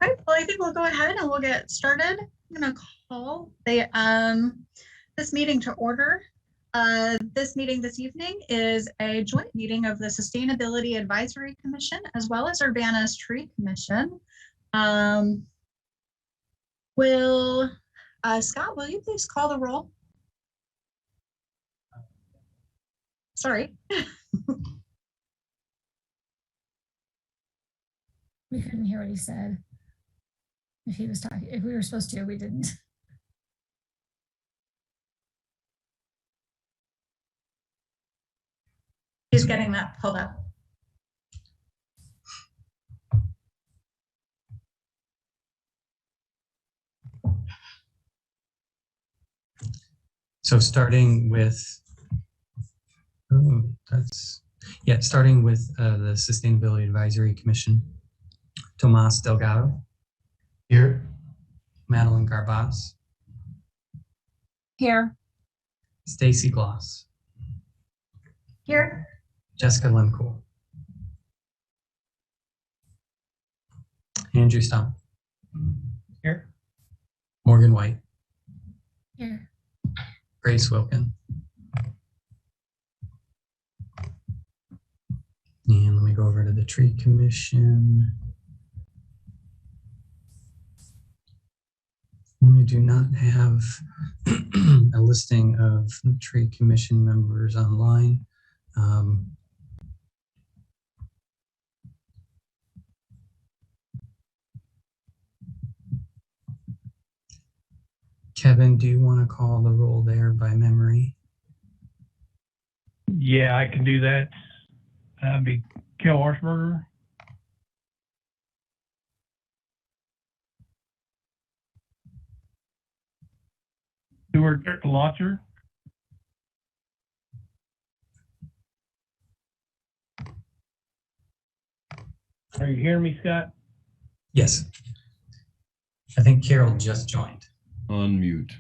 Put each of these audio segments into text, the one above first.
All right, well, I think we'll go ahead and we'll get started. I'm going to call this meeting to order. This meeting this evening is a joint meeting of the Sustainability Advisory Commission as well as Urbana's Tree Commission. Scott, will you please call the roll? Sorry. We couldn't hear what he said. If he was talking, if we were supposed to, we didn't. He's getting that pulled up. So starting with, starting with the Sustainability Advisory Commission, Tomas Delgado. Here. Madeline Garbaz. Here. Stacy Gloss. Here. Jessica Lemcool. Andrew Stump. Here. Morgan White. Here. Grace Wilkin. And let me go over to the Tree Commission. We do not have a listing of Tree Commission members online. Kevin, do you want to call the roll there by memory? Yeah, I can do that. That'd be Kel Arshberger. Stuart Lautcher. Are you hearing me, Scott? Yes. I think Carol just joined. Unmute.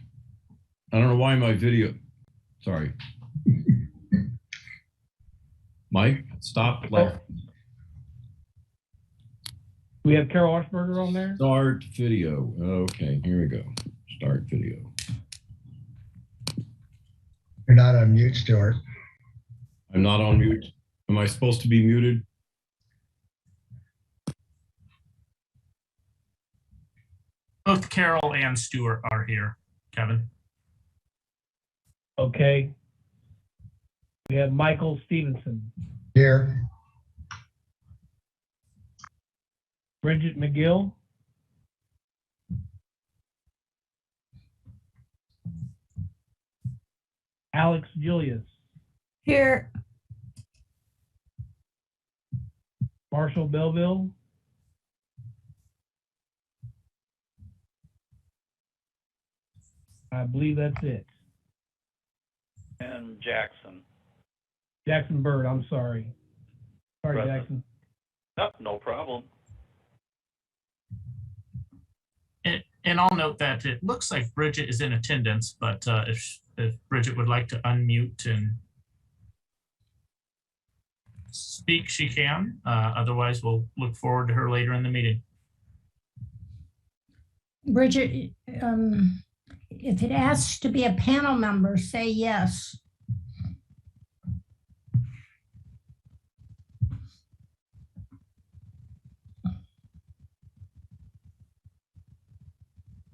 I don't know why my video, sorry. Mike, stop. We have Carol Arshberger on there. Start video. Okay, here we go. Start video. You're not on mute, Stuart. I'm not on mute. Am I supposed to be muted? Both Carol and Stuart are here, Kevin. Okay. We have Michael Stevenson. Here. Bridget McGill. Alex Julius. Here. Marshall Belleville. I believe that's it. And Jackson. Jackson Bird, I'm sorry. Sorry, Present. Jackson. No problem. And I'll note that it looks like Bridget is in attendance, but if Bridget would like to unmute and speak, she can. Otherwise, we'll look forward to her later in the meeting. Bridget, if it asks to be a panel member, say yes.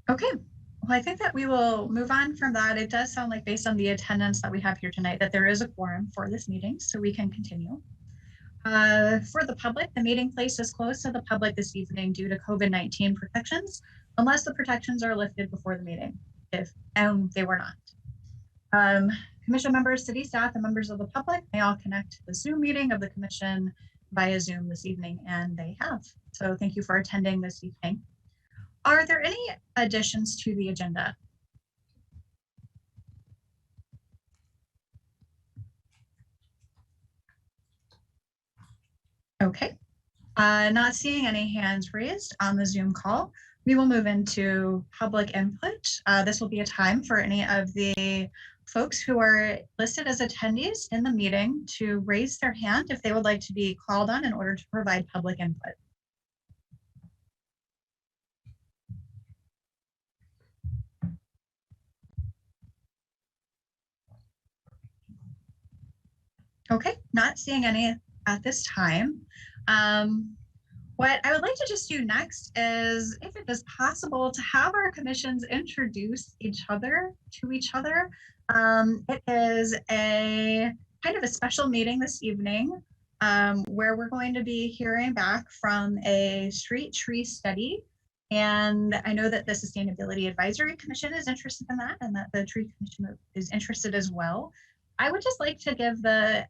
Okay, well, I think that we will move on from that. It does sound like based on the attendance that we have here tonight that there is a quorum for this meeting, so we can continue. For the public, the meeting place is closed to the public this evening due to COVID-19 protections, unless the protections are lifted before the meeting, and they were not. Commission members, city staff, and members of the public may all connect to the Zoom meeting of the commission via Zoom this evening, and they have. So thank you for attending this evening. Are there any additions to the agenda? Okay, not seeing any hands raised on the Zoom call, we will move into public input. This will be a time for any of the folks who are listed as attendees in the meeting to raise their hand if they would like to be called on in order to provide public input. Okay, not seeing any at this time. What I would like to just do next is, if it is possible, to have our commissions introduce each other to each other. It is a kind of a special meeting this evening where we're going to be hearing back from a street tree study. And I know that the Sustainability Advisory Commission is interested in that, and that the Tree Commission is interested as well. I would just like to give the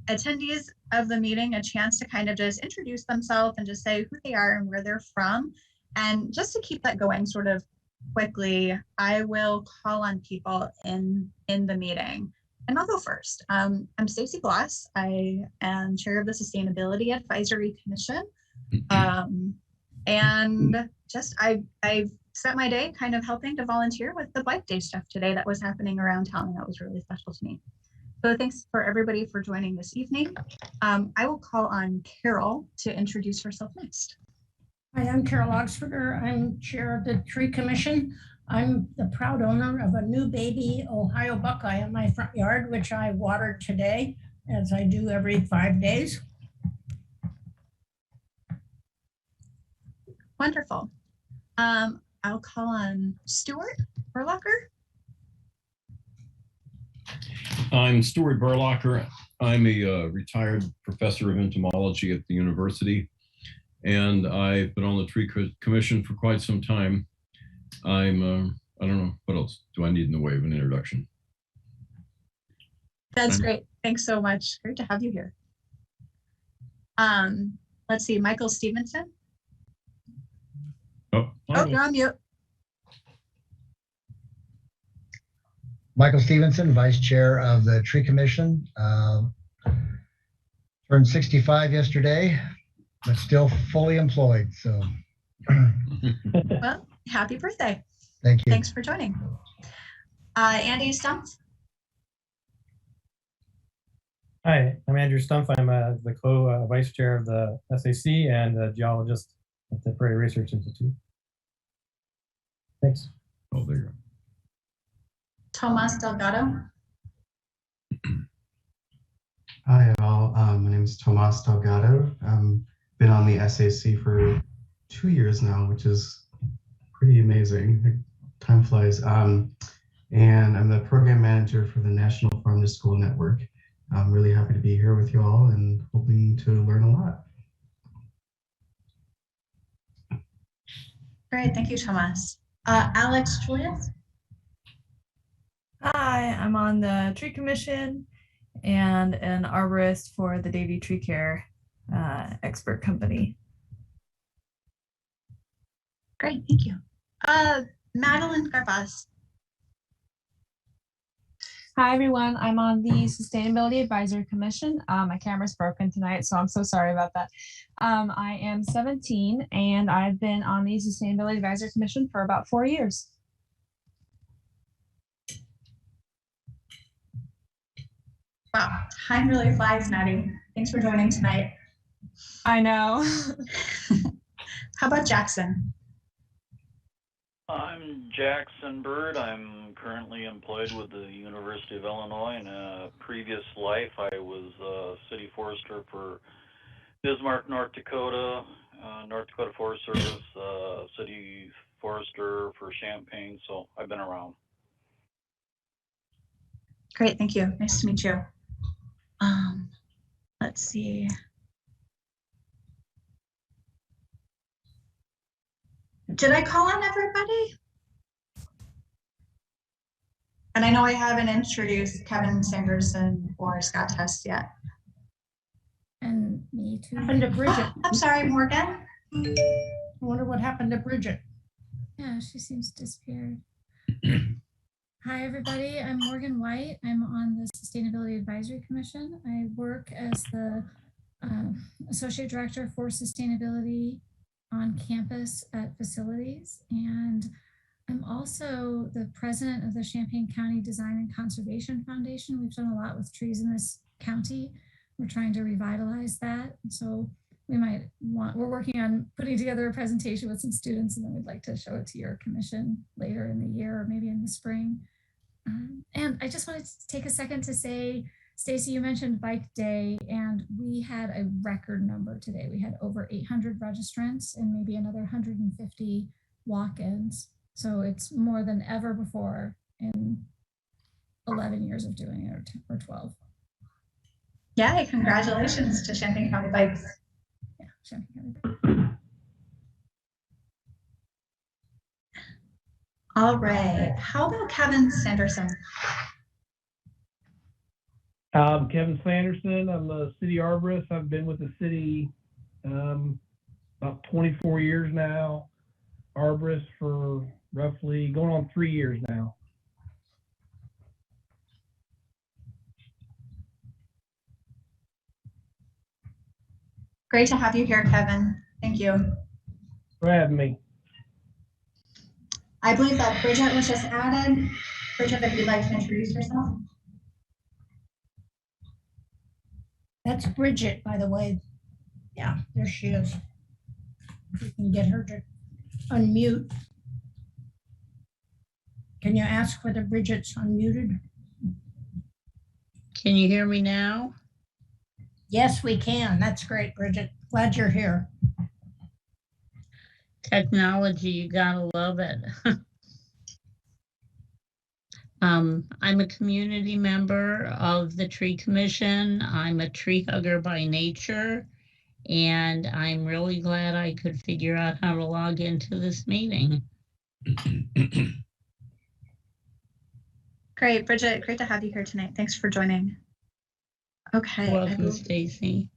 attendees of the meeting a chance to kind of just introduce themselves and just say who they are and where they're from. And just to keep that going sort of quickly, I will call on people in the meeting. And I'll go first. I'm Stacy Glass. I am chair of the Sustainability Advisory Commission. And just I've spent my day kind of helping to volunteer with the Bike Day stuff today that was happening around town, and that was really special to me. So thanks for everybody for joining this evening. I will call on Carol to introduce herself next. Hi, I'm Carol Oxforder. I'm chair of the Tree Commission. I'm the proud owner of a new baby Ohio Buckeye in my front yard, which I watered today, as I do every 5 days. Wonderful. I'll call on Stuart Berlocker. I'm Stuart Berlocker. I'm a retired professor of entomology at the university, and I've been on the Tree Commission for quite some time. I'm, I don't know, what else do I need in the way of an introduction? That's great. Thanks so much. Great to have you here. Let's see, Michael Stevenson. Oh, Oh, you're on mute. Michael Stevenson, Vice Chair of the Tree Commission. Turned 65 yesterday, but still fully employed. So Well, happy birthday. thank you. Thanks for joining. Andy Stumpf. Hi, I'm Andrew Stumpf. I'm the co-vice chair of the SAC and a geologist at the Prairie Research Institute. Thanks. Oh, there you go. Tomas Delgado. Hi all, my name is Tomas Delgado. Been on the SAC for 2 years now, which is pretty amazing. Time flies. And I'm the program manager for the National Farm to School Network. I'm really happy to be here with you all and hoping to learn a lot. Great, thank you, Tomas. Alex Julius. Hi, I'm on the Tree Commission and an arborist for the Davey Tree Care expert company. Great, thank you. Madeline Garbaz. Hi, everyone. I'm on the Sustainability Advisory Commission. My camera's broken tonight, so I'm so sorry about that. I am 17, and I've been on the Sustainability Advisory Commission for about 4 years. Wow, time really flies, Maddie. Thanks for joining tonight. I know. How about Jackson? I'm Jackson Bird. I'm currently employed with the University of Illinois. In a previous life, I was a city forester for Bismarck, North Dakota, North Dakota Forest Service, city forester for Champaign. So I've been around. Great, thank you. Nice to meet you. Let's see. Did I call on everybody? And I know I haven't introduced Kevin Sanderson or Scott Test yet. And me too. Happened to Bridget. I'm sorry, Morgan. I wonder what happened to Bridget. Yeah, she seems disappeared. Hi, everybody. I'm Morgan White. I'm on the Sustainability Advisory Commission. I work as the Associate Director for Sustainability on campus at facilities. And I'm also the president of the Champaign County Design and Conservation Foundation. We've done a lot with trees in this county. We're trying to revitalize that. So we're working on putting together a presentation with some students, and then we'd like to show it to your commission later in the year or maybe in the spring. And I just wanted to take a second to say Stacy, you mentioned Bike Day, and we had a record number today. We had over 800 registrants and maybe another 150 walk-ins. So it's more than ever before in 11 years of doing it, or 12. Yeah, congratulations to Champaign County Bikes. Yeah, Champaign County. All right, how about Kevin Sanderson? Kevin Sanderson. I'm a city arborist. I've been with the city about 24 years now. Arborist for roughly going on 3 years now. Great to have you here, Kevin. Thank you. For having me. I believe that Bridget was just added. Bridget, if you'd like to introduce yourself. That's Bridget, by the way. Yeah, there she is. You can get her to unmute. Can you ask whether Bridget's unmuted? Can you hear me now? Yes, we can. That's great, Bridget. Glad you're here. Technology, you gotta love it. I'm a community member of the Tree Commission. I'm a tree hugger by nature, and I'm really glad I could figure out how to log into this meeting. Great, Bridget, great to have you here tonight. Thanks for joining. Okay. Welcome, Stacy.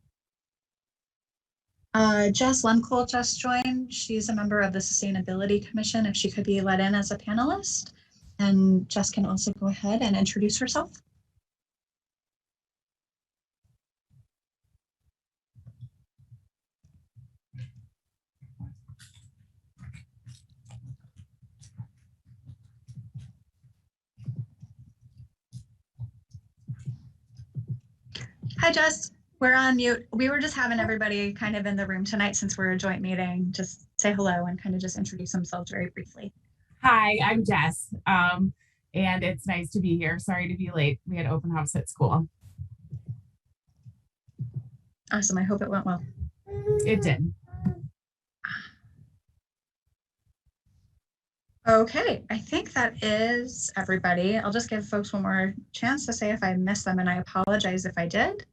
Jess Lemkohl just joined. She's a member of the Sustainability Commission, if she could be let in as a panelist. And Jess can also go ahead and introduce herself. Hi, Jess. We're on mute. We were just having everybody kind of in the room tonight since we're a joint meeting. Just say hello and kind of just introduce themselves very briefly. Hi, I'm Jess, and it's nice to be here. Sorry to be late. We had open house at school. Awesome. I hope it went well. It did. Okay, I think that is everybody. I'll just give folks one more chance to say if I missed them, and I apologize if I did.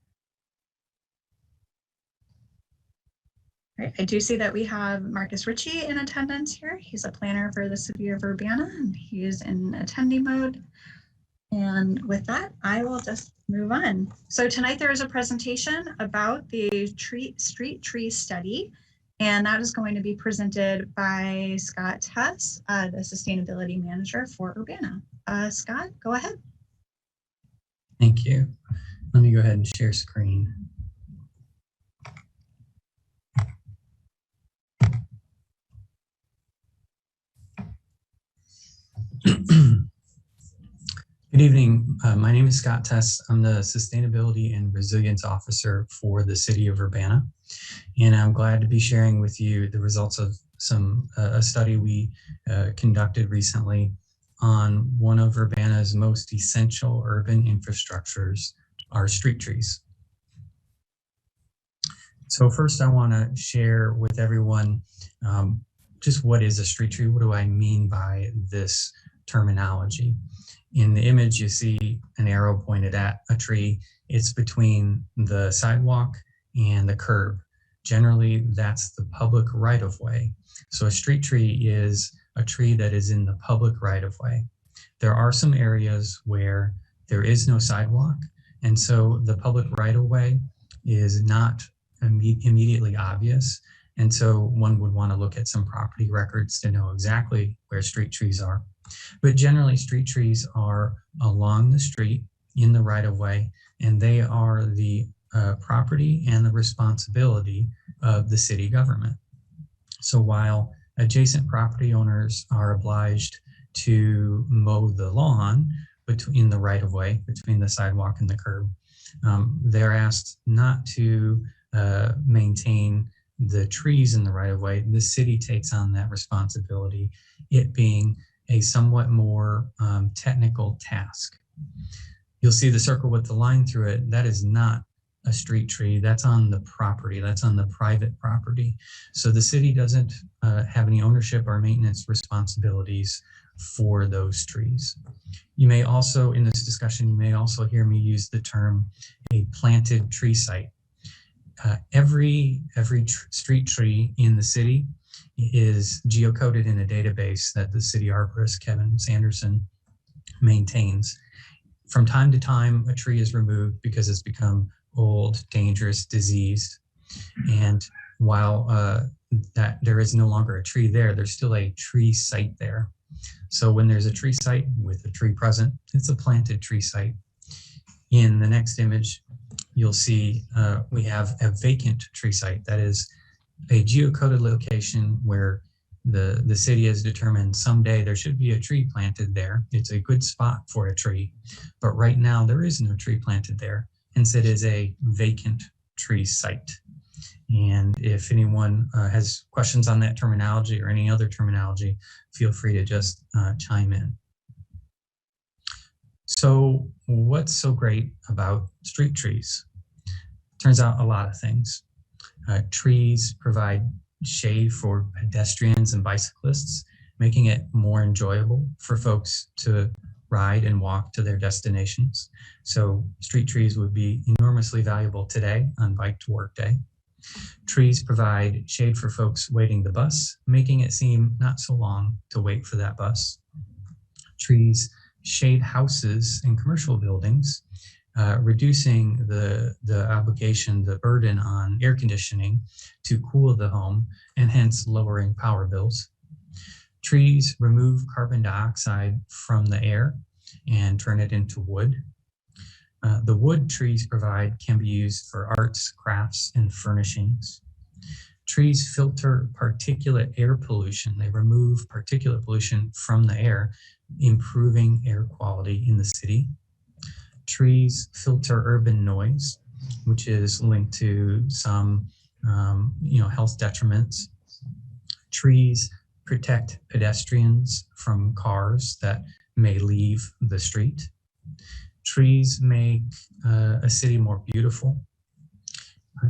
Right, I do see that we have Marcus Ritchie in attendance here. He's a planner for the city of Urbana, and he is in attendee mode. And with that, I will just move on. So tonight there is a presentation about the street tree study, and that is going to be presented by Scott Tess, the Sustainability Manager for Urbana. Scott, go ahead. Thank you. Let me go ahead and share screen. Good evening. My name is Scott Tess. I'm the Sustainability and Resilience Officer for the City of Urbana, and I'm glad to be sharing with you the results of a study we conducted recently on one of Urbana's most essential urban infrastructures, our street trees. So first, I want to share with everyone just what is a street tree. What do I mean by this terminology? In the image, you see an arrow pointed at a tree. It's between the sidewalk and the curb. Generally, that's the public right-of-way. So a street tree is a tree that is in the public right-of-way. There are some areas where there is no sidewalk, and so the public right-of-way is not immediately obvious. And so one would want to look at some property records to know exactly where street trees are. But generally, street trees are along the street in the right-of-way, and they are the property and the responsibility of the city government. So while adjacent property owners are obliged to mow the lawn in the right-of-way, between the sidewalk and the curb, they're asked not to maintain the trees in the right-of-way. The city takes on that responsibility, it being a somewhat more technical task. You'll see the circle with the line through it. That is not a street tree. That's on the property. That's on the private property. So the city doesn't have any ownership or maintenance responsibilities for those trees. You may also, in this discussion, you may also hear me use the term a planted tree site. Every street tree in the city is geocoded in a database that the city arborist, Kevin Sanderson, maintains. From time to time, a tree is removed because it's become old, dangerous, diseased. And while that there is no longer a tree there, there's still a tree site there. So when there's a tree site with a tree present, it's a planted tree site. In the next image, you'll see we have a vacant tree site. That is a geocoded location where the city has determined someday there should be a tree planted there. It's a good spot for a tree, but right now there is no tree planted there. Hence it is a vacant tree site. And if anyone has questions on that terminology or any other terminology, feel free to just chime in. So what's so great about street trees? Turns out a lot of things. Trees provide shade for pedestrians and bicyclists, making it more enjoyable for folks to ride and walk to their destinations. So street trees would be enormously valuable today on Bike to Work Day. Trees provide shade for folks waiting the bus, making it seem not so long to wait for that bus. Trees shade houses and commercial buildings, reducing the obligation, the burden on air conditioning to cool the home, and hence lowering power bills. Trees remove carbon dioxide from the air and turn it into wood. The wood trees provide can be used for arts, crafts, and furnishings. Trees filter particulate air pollution. They remove particulate pollution from the air, improving air quality in the city. Trees filter urban noise, which is linked to some health detriments. Trees protect pedestrians from cars that may leave the street. Trees make a city more beautiful.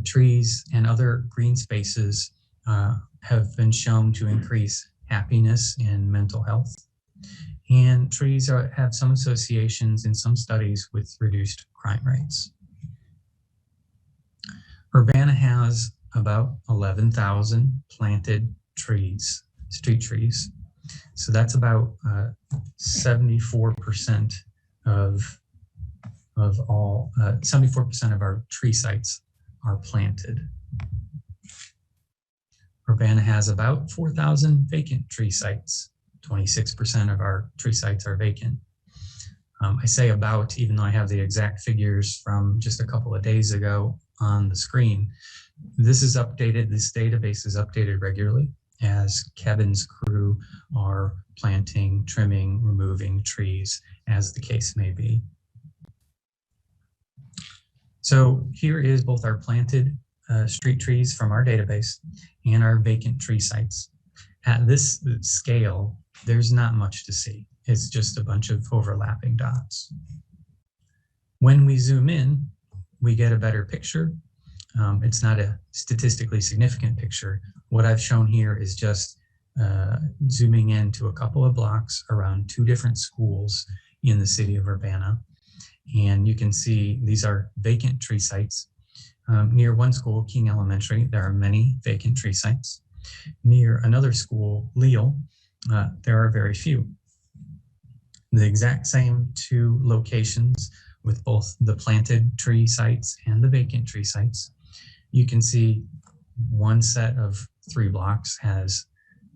Trees and other green spaces have been shown to increase happiness and mental health. And trees have some associations in some studies with reduced crime rates. Urbana has about 11,000 planted trees, street trees. So that's about 74% of all, 74% of our tree sites are planted. Urbana has about 4,000 vacant tree sites. 26% of our tree sites are vacant. I say about, even though I have the exact figures from just a couple of days ago on the screen. This is updated, this database is updated regularly as Kevin's crew are planting, trimming, removing trees, as the case may be. So here is both our planted street trees from our database and our vacant tree sites. At this scale, there's not much to see. It's just a bunch of overlapping dots. When we zoom in, we get a better picture. It's not a statistically significant picture. What I've shown here is just zooming into a couple of blocks around 2 different schools in the city of Urbana. And you can see these are vacant tree sites. Near one school, King Elementary, there are many vacant tree sites. Near another school, Leal, there are very few. The exact same 2 locations with both the planted tree sites and the vacant tree sites. You can see one set of 3 blocks has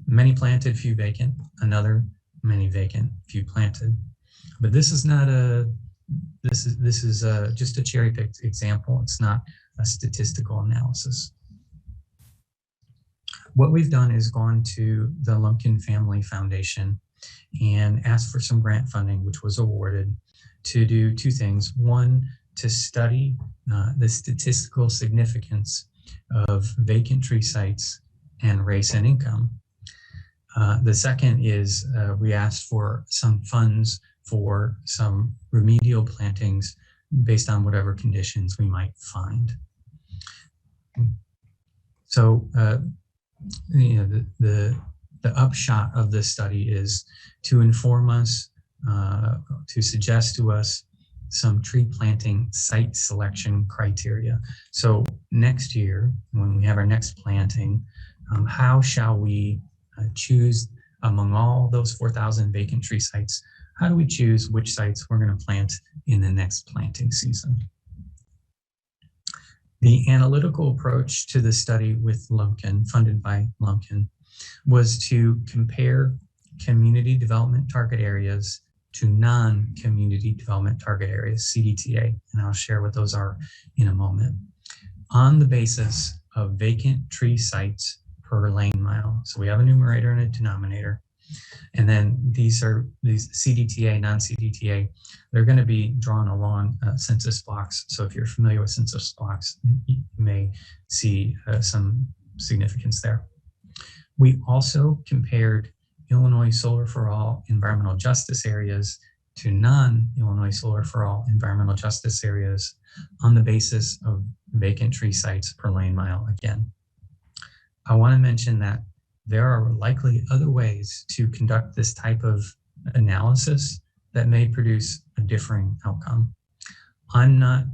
many planted, few vacant, another many vacant, few planted. But this is not this is just a cherry-picked example. It's not a statistical analysis. What we've done is gone to the Lumpkin Family Foundation and asked for some grant funding, which was awarded, to do 2 things. One, to study the statistical significance of vacant tree sites and race and income. The second is we asked for some funds for some remedial plantings based on whatever conditions we might find. So, the upshot of this study is to inform us, to suggest to us some tree planting site selection criteria. So next year, when we have our next planting, how shall we choose among all those 4,000 vacant tree sites? How do we choose which sites we're going to plant in the next planting season? The analytical approach to the study with Lumpkin, funded by Lumpkin, was to compare community development target areas to non-community development target areas, CDTA, and I'll share what those are in a moment, on the basis of vacant tree sites per lane mile. So we have a numerator and a denominator. And then these CDTA, non-CDTA, they're going to be drawn along census blocks. So if you're familiar with census blocks, you may see some significance there. We also compared Illinois Solar for All environmental justice areas to non-Illinois Solar for All environmental justice areas on the basis of vacant tree sites per lane mile again. I want to mention that there are likely other ways to conduct this type of analysis that may produce a differing outcome. I'm not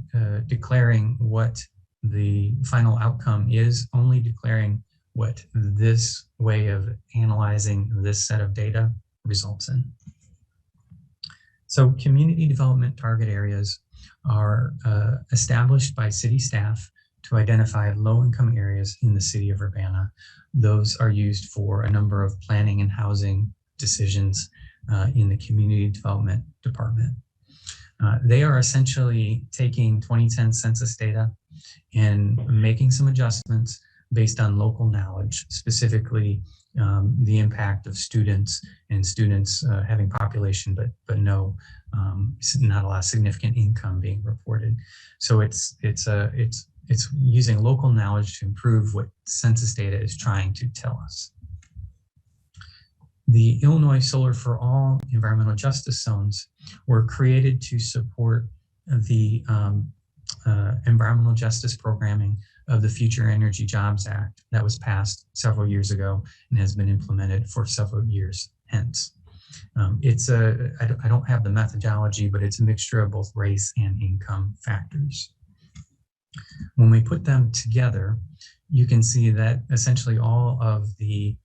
declaring what the final outcome is, only declaring what this way of analyzing this set of data results in. So community development target areas are established by city staff to identify low-income areas in the city of Urbana. Those are used for a number of planning and housing decisions in the community development department. They are essentially taking 2010 census data and making some adjustments based on local knowledge, specifically the impact of students and students having population, but not a lot of significant income being reported. So it's using local knowledge to improve what census data is trying to tell us. The Illinois Solar for All environmental justice zones were created to support the environmental justice programming of the Future Energy Jobs Act that was passed several years ago and has been implemented for several years hence. I don't have the methodology, but it's a mixture of both race and income factors. When we put them together, you can see that essentially all of the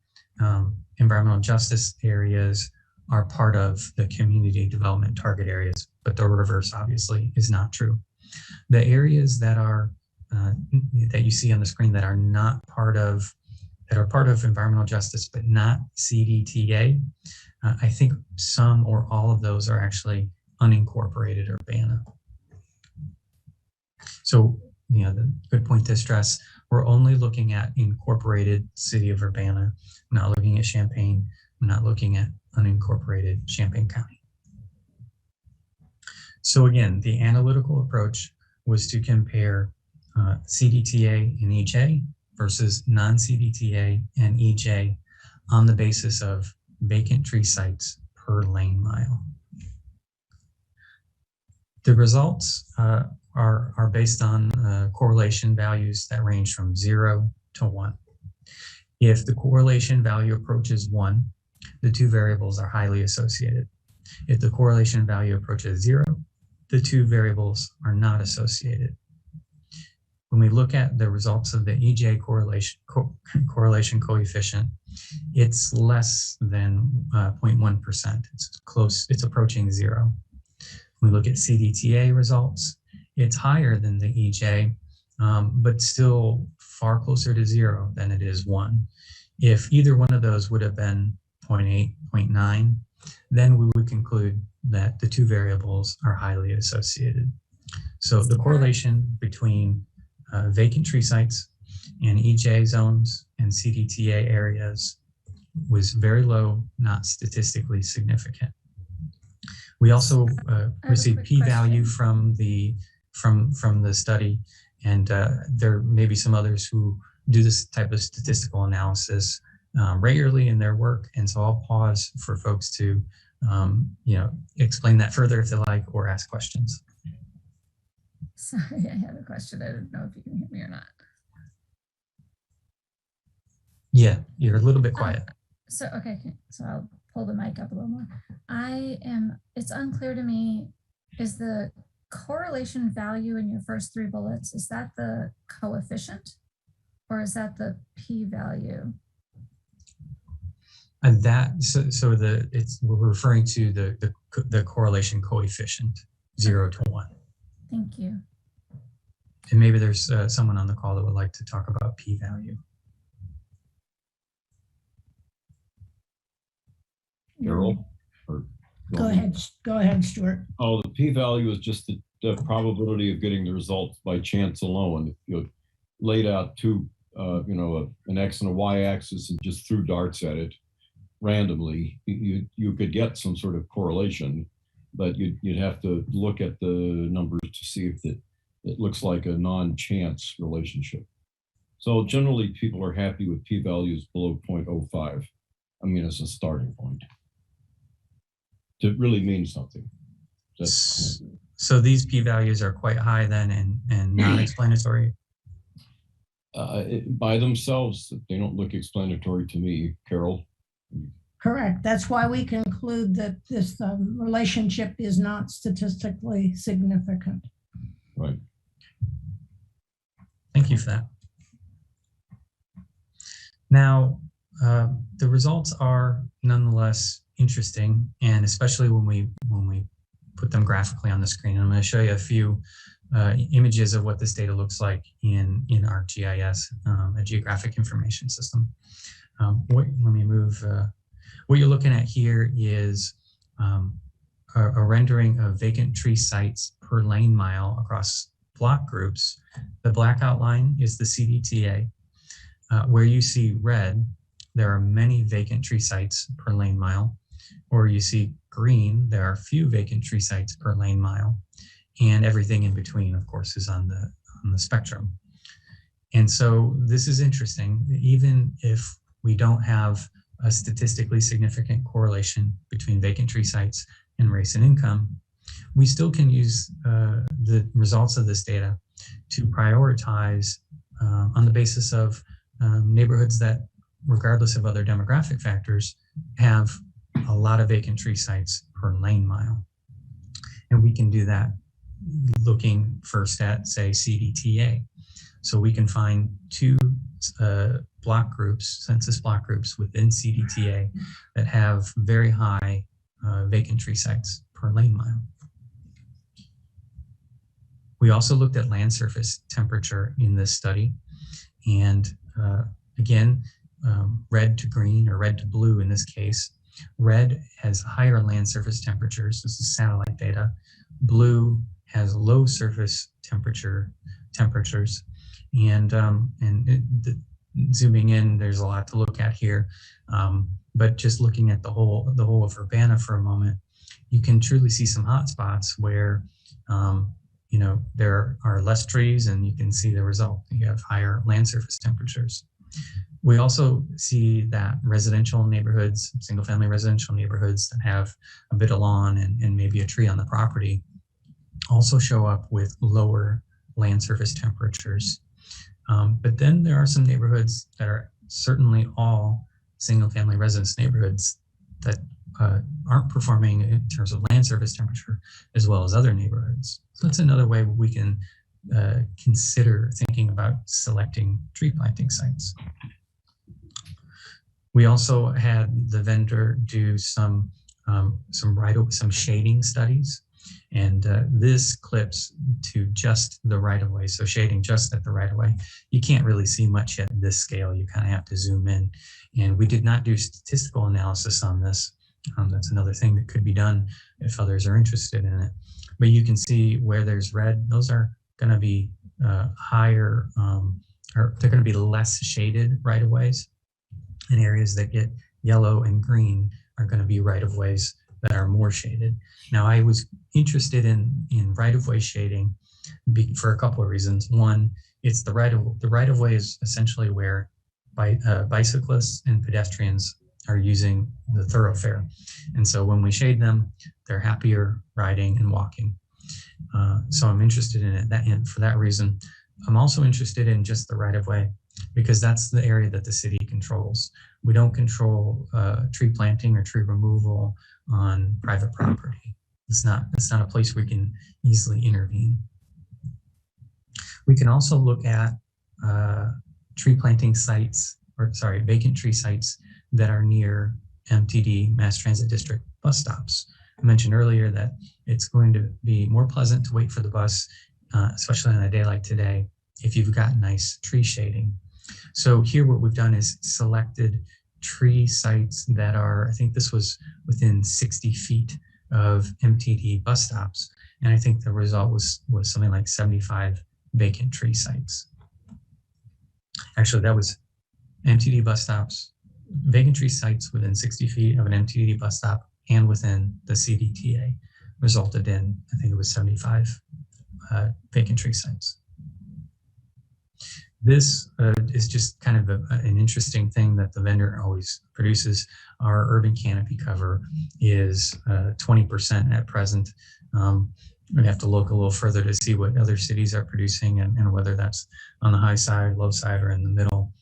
environmental justice areas are part of the community development target areas, but the reverse obviously is not true. The areas that are that you see on the screen that are part of environmental justice but not CDTA, I think some or all of those are actually unincorporated Urbana. So, the good point to stress, we're only looking at incorporated city of Urbana. We're not looking at Champaign. We're not looking at unincorporated Champaign County. So again, the analytical approach was to compare CDTA and EJ versus non-CDTA and EJ on the basis of vacant tree sites per lane mile. The results are based on correlation values that range from 0 to 1. If the correlation value approaches 1, the two variables are highly associated. If the correlation value approaches 0, the two variables are not associated. When we look at the results of the EJ correlation coefficient, it's less than 0.1%. It's close, it's approaching 0. When we look at CDTA results, it's higher than the EJ, but still far closer to 0 than it is 1. If either one of those would have been 0.8, 0.9, then we would conclude that the two variables are highly associated. So the correlation between vacant tree sites and EJ zones and CDTA areas was very low, not statistically significant. We also received p-value from the study, and there may be some others who do this type of statistical analysis regularly in their work, and so I'll pause for folks to explain that further if they like, or ask questions. Sorry, I had a question. I didn't know if you can hear me or not. Yeah, you're a little bit quiet. Okay, so I'll pull the mic up a little more. It's unclear to me, is the correlation value in your first three bullets, is that the coefficient or is that the p-value? And we're referring to the correlation coefficient, 0 to 1. Thank you. And maybe there's someone on the call that would like to talk about p-value. Carol? Go ahead, Stuart. Oh, the p-value is just the probability of getting the results by chance alone. If you laid out an X and a Y axis and just threw darts at it randomly, you could get some sort of correlation, but you'd have to look at the numbers to see if it looks like a non-chance relationship. So generally people are happy with p-values below 0.05. I mean, as a starting point. To really mean something. So these p-values are quite high then and non-explanatory? By themselves, they don't look explanatory to me, Carol. Correct. That's why we conclude that this relationship is not statistically significant. Right. Thank you for that. Now, the results are nonetheless interesting, and especially when we put them graphically on the screen. I'm going to show you a few images of what this data looks like in ArcGIS, a geographic information system. Let me move. What you're looking at here is a rendering of vacant tree sites per lane mile across block groups. The black outline is the CDTA. Where you see red, there are many vacant tree sites per lane mile. Or you see green, there are few vacant tree sites per lane mile. And everything in between, of course, is on the spectrum. And so this is interesting. Even if we don't have a statistically significant correlation between vacant tree sites and race and income, we still can use the results of this data to prioritize on the basis of neighborhoods that, regardless of other demographic factors, have a lot of vacant tree sites per lane mile. And we can do that looking first at, say, CDTA. So we can find two block groups, census block groups within CDTA that have very high vacant tree sites per lane mile. We also looked at land surface temperature in this study. And again, red to green, or red to blue in this case. Red has higher land surface temperatures. This is satellite data. Blue has low surface temperatures. And zooming in, there's a lot to look at here. But just looking at the whole of Urbana for a moment, you can truly see some hot spots where there are less trees, and you can see the result. You have higher land surface temperatures. We also see that residential neighborhoods, single-family residential neighborhoods that have a bit of lawn and maybe a tree on the property, also show up with lower land surface temperatures. But then there are some neighborhoods that are certainly all single-family residence neighborhoods that aren't performing in terms of land surface temperature as well as other neighborhoods. So that's another way we can consider thinking about selecting tree planting sites. We also had the vendor do some shading studies, and this clips to just the right-of-way. So shading just at the right-of-way. You can't really see much at this scale. You kind of have to zoom in. And we did not do statistical analysis on this. That's another thing that could be done if others are interested in it. But you can see where there's red, those are going to be higher, or they're going to be less shaded right-of-ways. And areas that get yellow and green are going to be right-of-ways that are more shaded. Now, I was interested in right-of-way shading for a couple of reasons. One, it's the right-of-way is essentially where bicyclists and pedestrians are using the thoroughfare. And so when we shade them, they're happier riding and walking. So I'm interested in it and for that reason. I'm also interested in just the right-of-way because that's the area that the city controls. We don't control tree planting or tree removal on private property. It's not a place we can easily intervene. We can also look at tree planting sites, vacant tree sites that are near MTD, Mass Transit District bus stops. I mentioned earlier that it's going to be more pleasant to wait for the bus, especially on a day like today, if you've got nice tree shading. So here what we've done is selected tree sites that are, I think this was within 60 feet of MTD bus stops. And I think the result was something like 75 vacant tree sites. Actually, that was MTD bus stops, vacant tree sites within 60 feet of an MTD bus stop and within the CDTA resulted in, I think it was 75 vacant tree sites. This is just kind of an interesting thing that the vendor always produces. Our urban canopy cover is 20% at present. We'd have to look a little further to see what other cities are producing and whether that's on the high side, low side, or in the middle.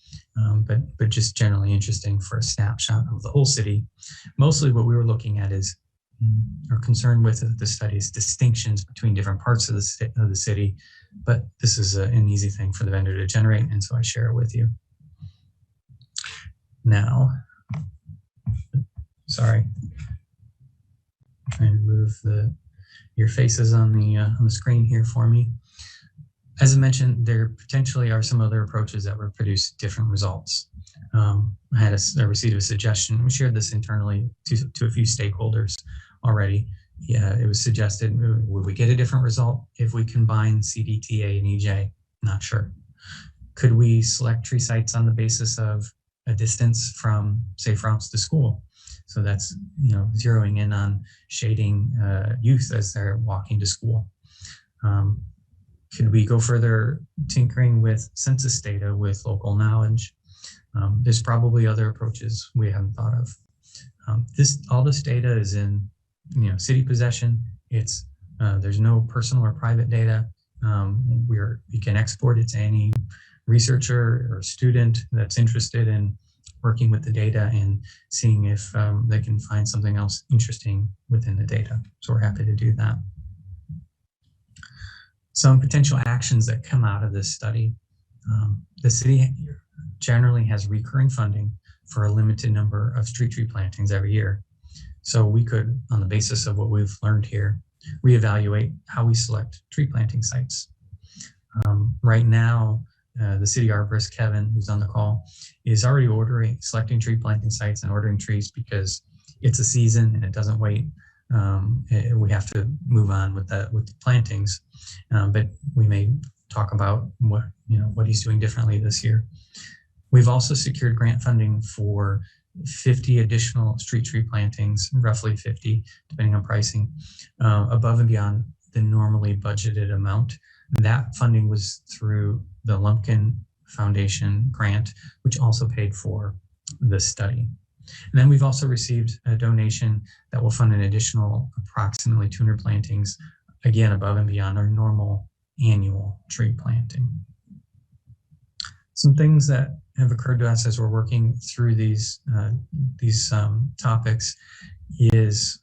But just generally interesting for a snapshot of the whole city. Mostly what we were looking at is, or concerned with the study is distinctions between different parts of the city. But this is an easy thing for the vendor to generate, and so I share it with you. Now, sorry, I'm trying to move your faces on the screen here for me. As I mentioned, there potentially are some other approaches that would produce different results. I received a suggestion. We shared this internally to a few stakeholders already. Yeah, it was suggested, would we get a different result if we combine CDTA and EJ? Not sure. Could we select tree sites on the basis of a distance from safe routes to school? So that's, zeroing in on shading youth as they're walking to school. Could we go further tinkering with census data with local knowledge? There's probably other approaches we haven't thought of. All this data is in city possession. It's there's no personal or private data. We can export it to any researcher or student that's interested in working with the data and seeing if they can find something else interesting within the data. So we're happy to do that. Some potential actions that come out of this study. The city generally has recurring funding for a limited number of street tree plantings every year. So we could, on the basis of what we've learned here, reevaluate how we select tree planting sites. Right now, the city arborist, Kevin, who's on the call, is already selecting tree planting sites and ordering trees because it's a season and it doesn't wait. We have to move on with the plantings, but we may talk about what he's doing differently this year. We've also secured grant funding for 50 additional street tree plantings, roughly 50, depending on pricing, above and beyond the normally budgeted amount. That funding was through the Lumpkin Foundation grant, which also paid for this study. And then we've also received a donation that will fund an additional approximately 200 plantings, again, above and beyond our normal annual tree planting. Some things that have occurred to us as we're working through these topics is,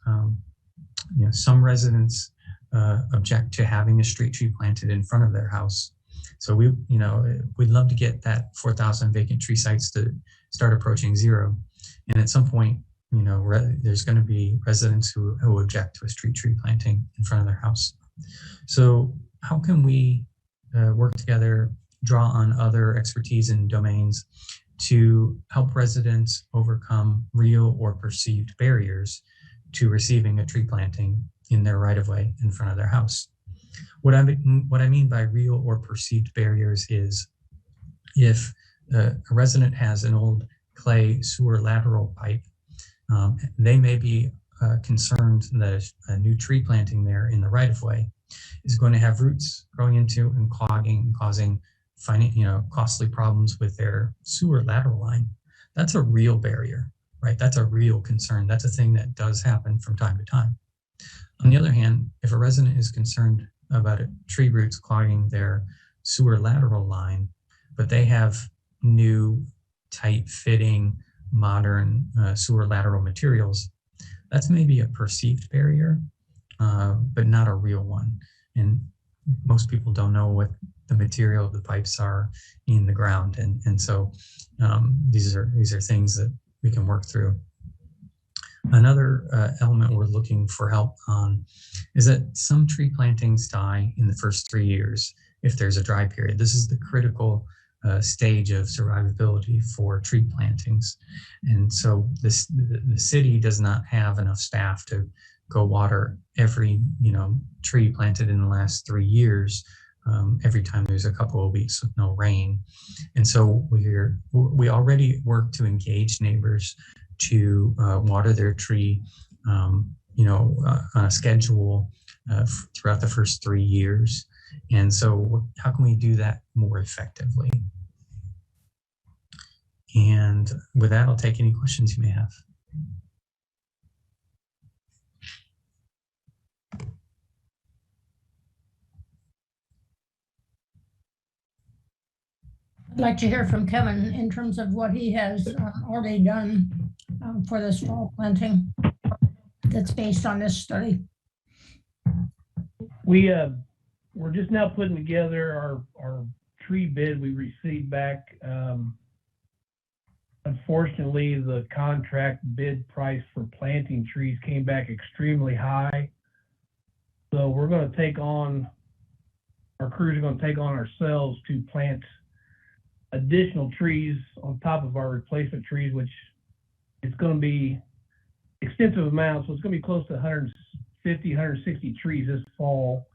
some residents object to having a street tree planted in front of their house. So we'd love to get that 4,000 vacant tree sites to start approaching zero. And at some point, there's going to be residents who object to a street tree planting in front of their house. So how can we work together, draw on other expertise and domains to help residents overcome real or perceived barriers to receiving a tree planting in their right-of-way in front of their house? What I mean by real or perceived barriers is if a resident has an old clay sewer lateral pipe, they may be concerned that a new tree planting there in the right-of-way is going to have roots growing into and clogging and causing costly problems with their sewer lateral line. That's a real barrier. right? That's a real concern. That's a thing that does happen from time to time. On the other hand, if a resident is concerned about tree roots clogging their sewer lateral line, but they have new, tight-fitting, modern sewer lateral materials, that's maybe a perceived barrier, but not a real one. And most people don't know what the material of the pipes are in the ground. And so these are things that we can work through. Another element we're looking for help on is that some tree plantings die in the first 3 years if there's a dry period. This is the critical stage of survivability for tree plantings. And so the city does not have enough staff to go water every tree planted in the last 3 years every time there's a couple of weeks with no rain. And so we already work to engage neighbors to water their tree on a schedule throughout the first 3 years. And so how can we do that more effectively? And with that, I'll take any questions you may have. I'd like to hear from Kevin in terms of what he has already done for this fall planting that's based on this study. We're just now putting together our tree bid we received back. Unfortunately, the contract bid price for planting trees came back extremely high. So we're going to take on, our crews are going to take on ourselves to plant additional trees on top of our replacement trees, which it's going to be extensive amounts. So it's going to be close to 150, 160 trees this fall.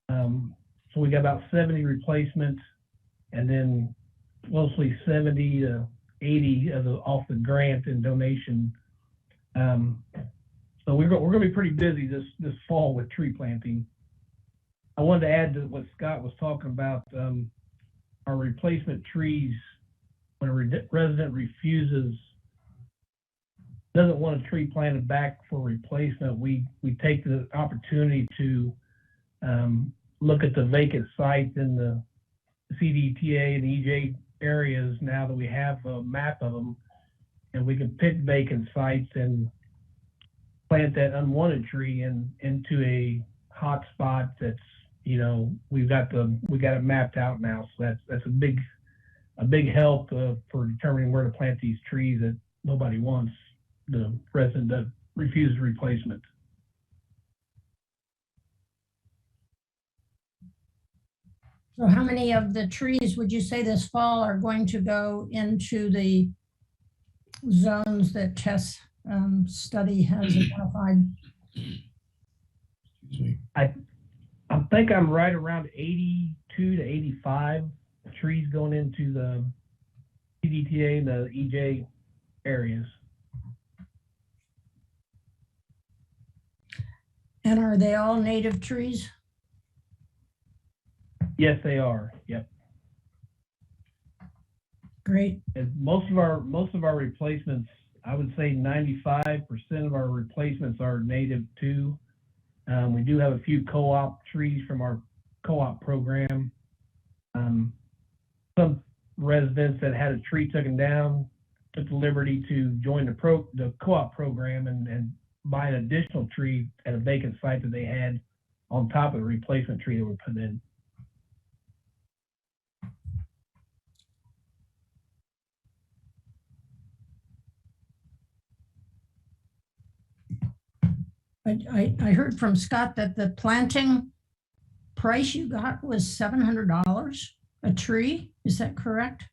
So we got about 70 replacements and then mostly 70 to 80 off the grant and donation. So we're going to be pretty busy this fall with tree planting. I wanted to add to what Scott was talking about. Our replacement trees, when a resident doesn't want a tree planted back for replacement, we take the opportunity to look at the vacant sites in the CDTA and EJ areas now that we have a map of them, and we can pick vacant sites and plant that unwanted tree into a hot spot that's, we got it mapped out now. So that's a big help for determining where to plant these trees that nobody wants, the resident that refuses replacement. So how many of the trees would you say this fall are going to go into the zones that Tess study has identified? I think I'm right around 82 to 85 trees going into the CDTA and the EJ areas. And are they all native trees? Yes, they are. Yep. Great. And most of our replacements, I would say 95% of our replacements are native too. We do have a few co-op trees from our co-op program. Some residents that had a tree taken down took the liberty to join the co-op program and buy an additional tree at a vacant site that they had on top of the replacement tree that we're putting in. I heard from Scott that the planting price you got was $700 a tree. Is that correct?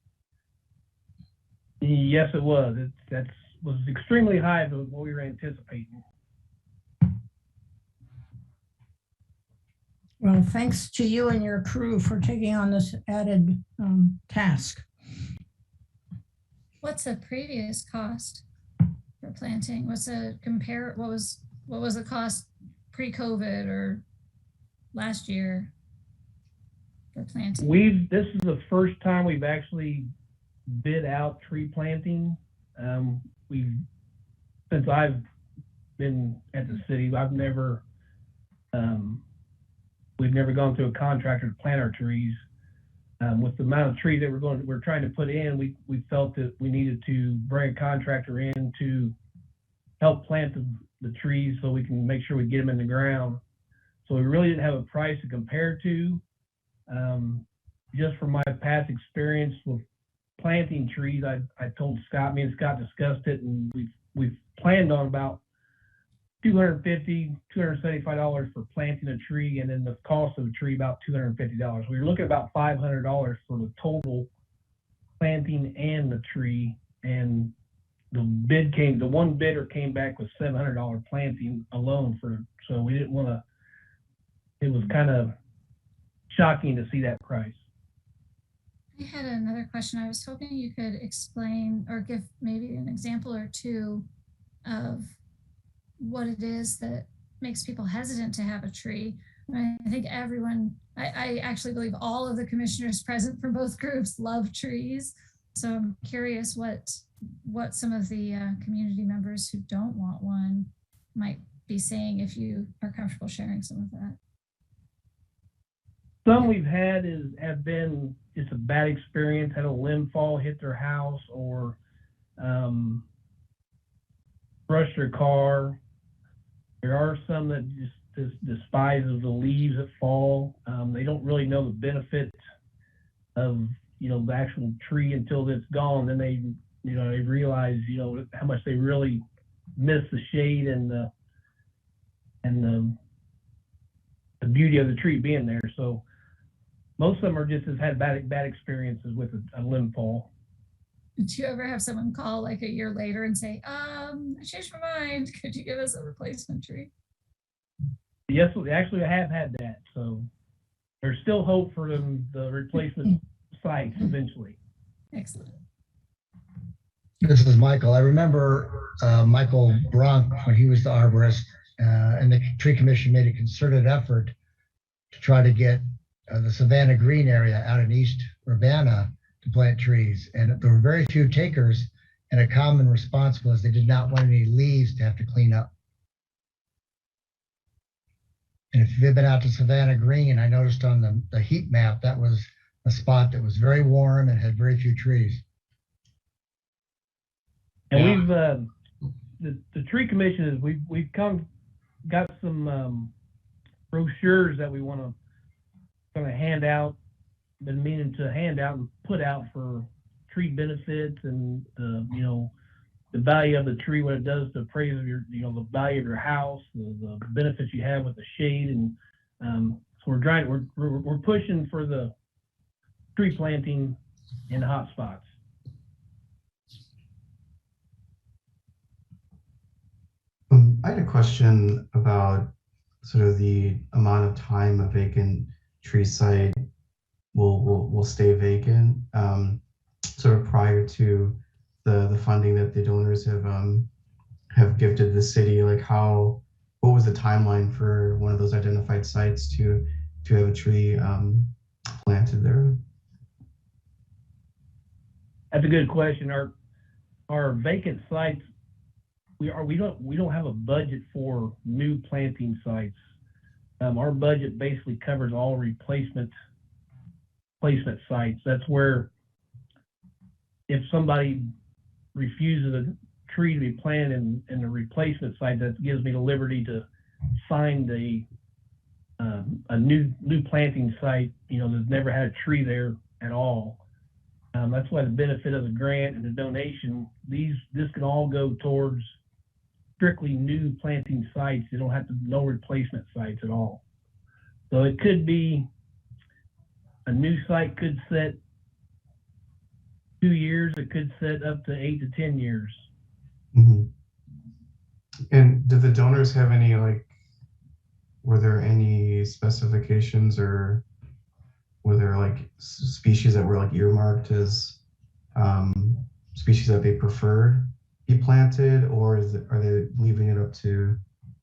Yes, it was. That was extremely high than what we were anticipating. Well, thanks to you and your crew for taking on this added task. What's the previous cost for planting? What was the cost pre-COVID or last year for planting? This is the first time we've actually bid out tree planting. since I've been at the city, we've never gone through a contractor to plant our trees. With the amount of trees that we're trying to put in, we felt that we needed to bring a contractor in to help plant the trees so we can make sure we get them in the ground. So we really didn't have a price to compare to. Just from my past experience with planting trees, I told Scott, me and Scott discussed it, and we've planned on about $250, $275 for planting a tree, and then the cost of a tree about $250. We were looking at about $500 for the total planting and the tree, and the one bidder came back with $700 planting alone so we didn't want to, it was kind of shocking to see that price. I had another question. I was hoping you could explain or give maybe an example or two of what it is that makes people hesitant to have a tree. I think everyone, I actually believe all of the commissioners present from both groups love trees. So I'm curious what some of the community members who don't want one might be saying, if you are comfortable sharing some of that. Some we've had have been just a bad experience, had a limb fall, hit their house, or brushed their car. There are some that just despise the leaves that fall. They don't really know the benefit of the actual tree until it's gone. Then they realize how much they really miss the shade and the beauty of the tree being there. So most of them are just has had bad experiences with a limb fall. Did you ever have someone call like a year later and say, I changed my mind, could you give us a replacement tree? Yes, actually I have had that. So there's still hope for the replacement sites eventually. Excellent. This is Michael. I remember Michael Bronk when he was the arborist, and the tree commission made a concerted effort to try to get the Savannah Green area out in East Urbana to plant trees. And there were very few takers, and a common response was they did not want any leaves to have to clean up. And if you've been out to Savannah Green, I noticed on the heat map, that was a spot that was very warm and had very few trees. And we've the tree commission is we've got some brochures that we want to hand out, been meaning to hand out and put out for tree benefits and the value of the tree, what it does to appraise of your the value of your house, the benefits you have with the shade, and so we're pushing for the tree planting in hot spots. I had a question about sort of the amount of time a vacant tree site will stay vacant, sort of prior to the funding that the donors have gifted the city. Like what was the timeline for one of those identified sites to have a tree planted there? That's a good question. Our vacant sites, we don't have a budget for new planting sites. Our budget basically covers all placement sites. That's where if somebody refuses a tree to be planted in the replacement site, that gives me the liberty to find a new planting site, that's never had a tree there at all. That's why the benefit of the grant and the donation, this can all go towards strictly new planting sites. You don't have no replacement sites at all. So it could be a new site could sit 2 years. It could sit up to 8 to 10 years. Mm-hmm. And did the donors have any were there any specifications, or were there species that were earmarked as species that they preferred be planted, or are they leaving it up to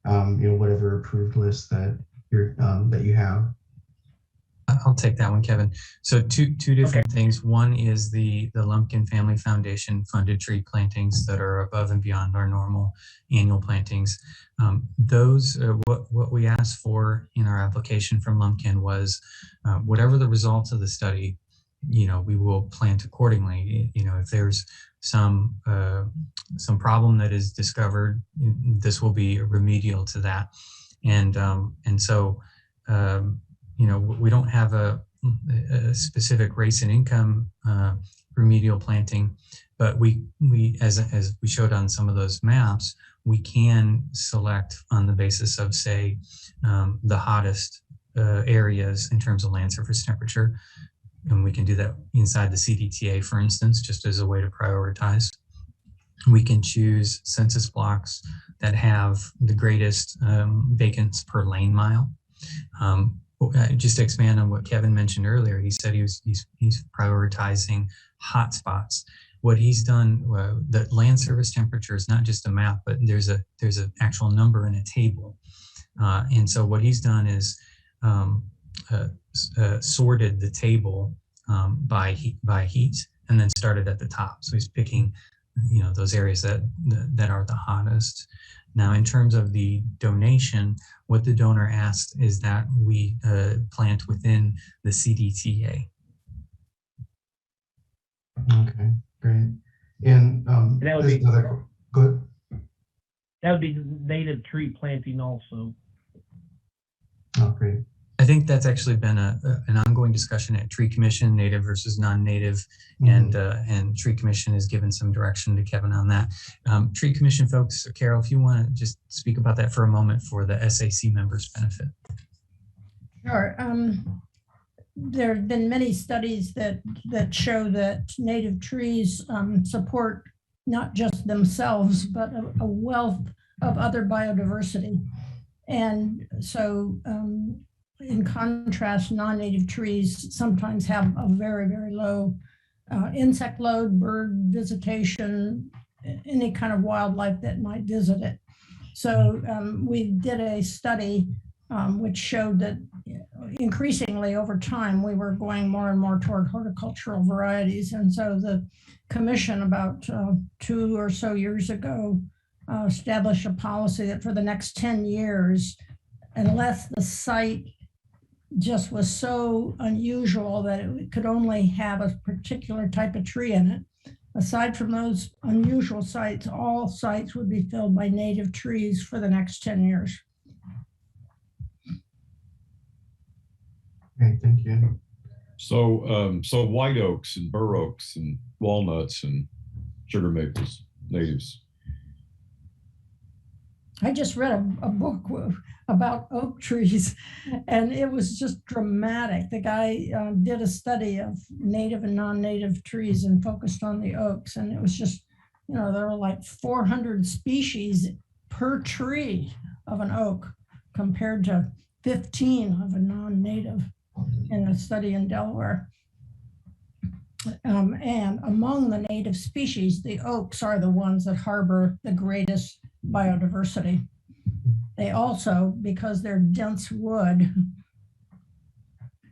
whatever approved list that you have? I'll take that one, Kevin. So two different things. One is the Lumpkin Family Foundation funded tree plantings that are above and beyond our normal annual plantings. Those what we asked for in our application from Lumpkin was whatever the results of the study, we will plant accordingly. If there's some problem that is discovered, this will be remedial to that. And so we don't have a specific race and income remedial planting, but we as we showed on some of those maps, we can select on the basis of, say, the hottest areas in terms of land surface temperature. And we can do that inside the CDTA, for instance, just as a way to prioritize. We can choose census blocks that have the greatest vacants per lane mile. Just to expand on what Kevin mentioned earlier, he said he's prioritizing hotspots. What he's done, the land surface temperature is not just a map, but there's an actual number in a table. And so what he's done is sorted the table by heat, and then started at the top. So he's picking, those areas that are the hottest. Now, in terms of the donation, what the donor asked is that we plant within the CDTA. Okay, great. And that would be good. That would be native tree planting also. Oh, great. I think that's actually been an ongoing discussion at Tree Commission, native versus non-native, and Tree Commission has given some direction to Kevin on that. Tree Commission folks, Carol, if you want to just speak about that for a moment for the SAC members' benefit. Sure. There have been many studies that show that native trees support not just themselves, but a wealth of other biodiversity. And so in contrast, non-native trees sometimes have a very, very low insect load, bird visitation, any kind of wildlife that might visit it. So we did a study which showed that increasingly over time, we were going more and more toward horticultural varieties. And so the commission about 2 or so years ago established a policy that for the next 10 years, unless the site just was so unusual that it could only have a particular type of tree in it, aside from those unusual sites, all sites would be filled by native trees for the next 10 years. Okay, thank you. So, so white oaks and bur oaks and walnuts and sugar maples, natives. I just read a book about oak trees, and it was just dramatic. The guy did a study of native and non-native trees and focused on the oaks, and it was just, there were like 400 species per tree of an oak compared to 15 of a non-native in a study in Delaware. And among the native species, the oaks are the ones that harbor the greatest biodiversity. They also, because they're dense wood,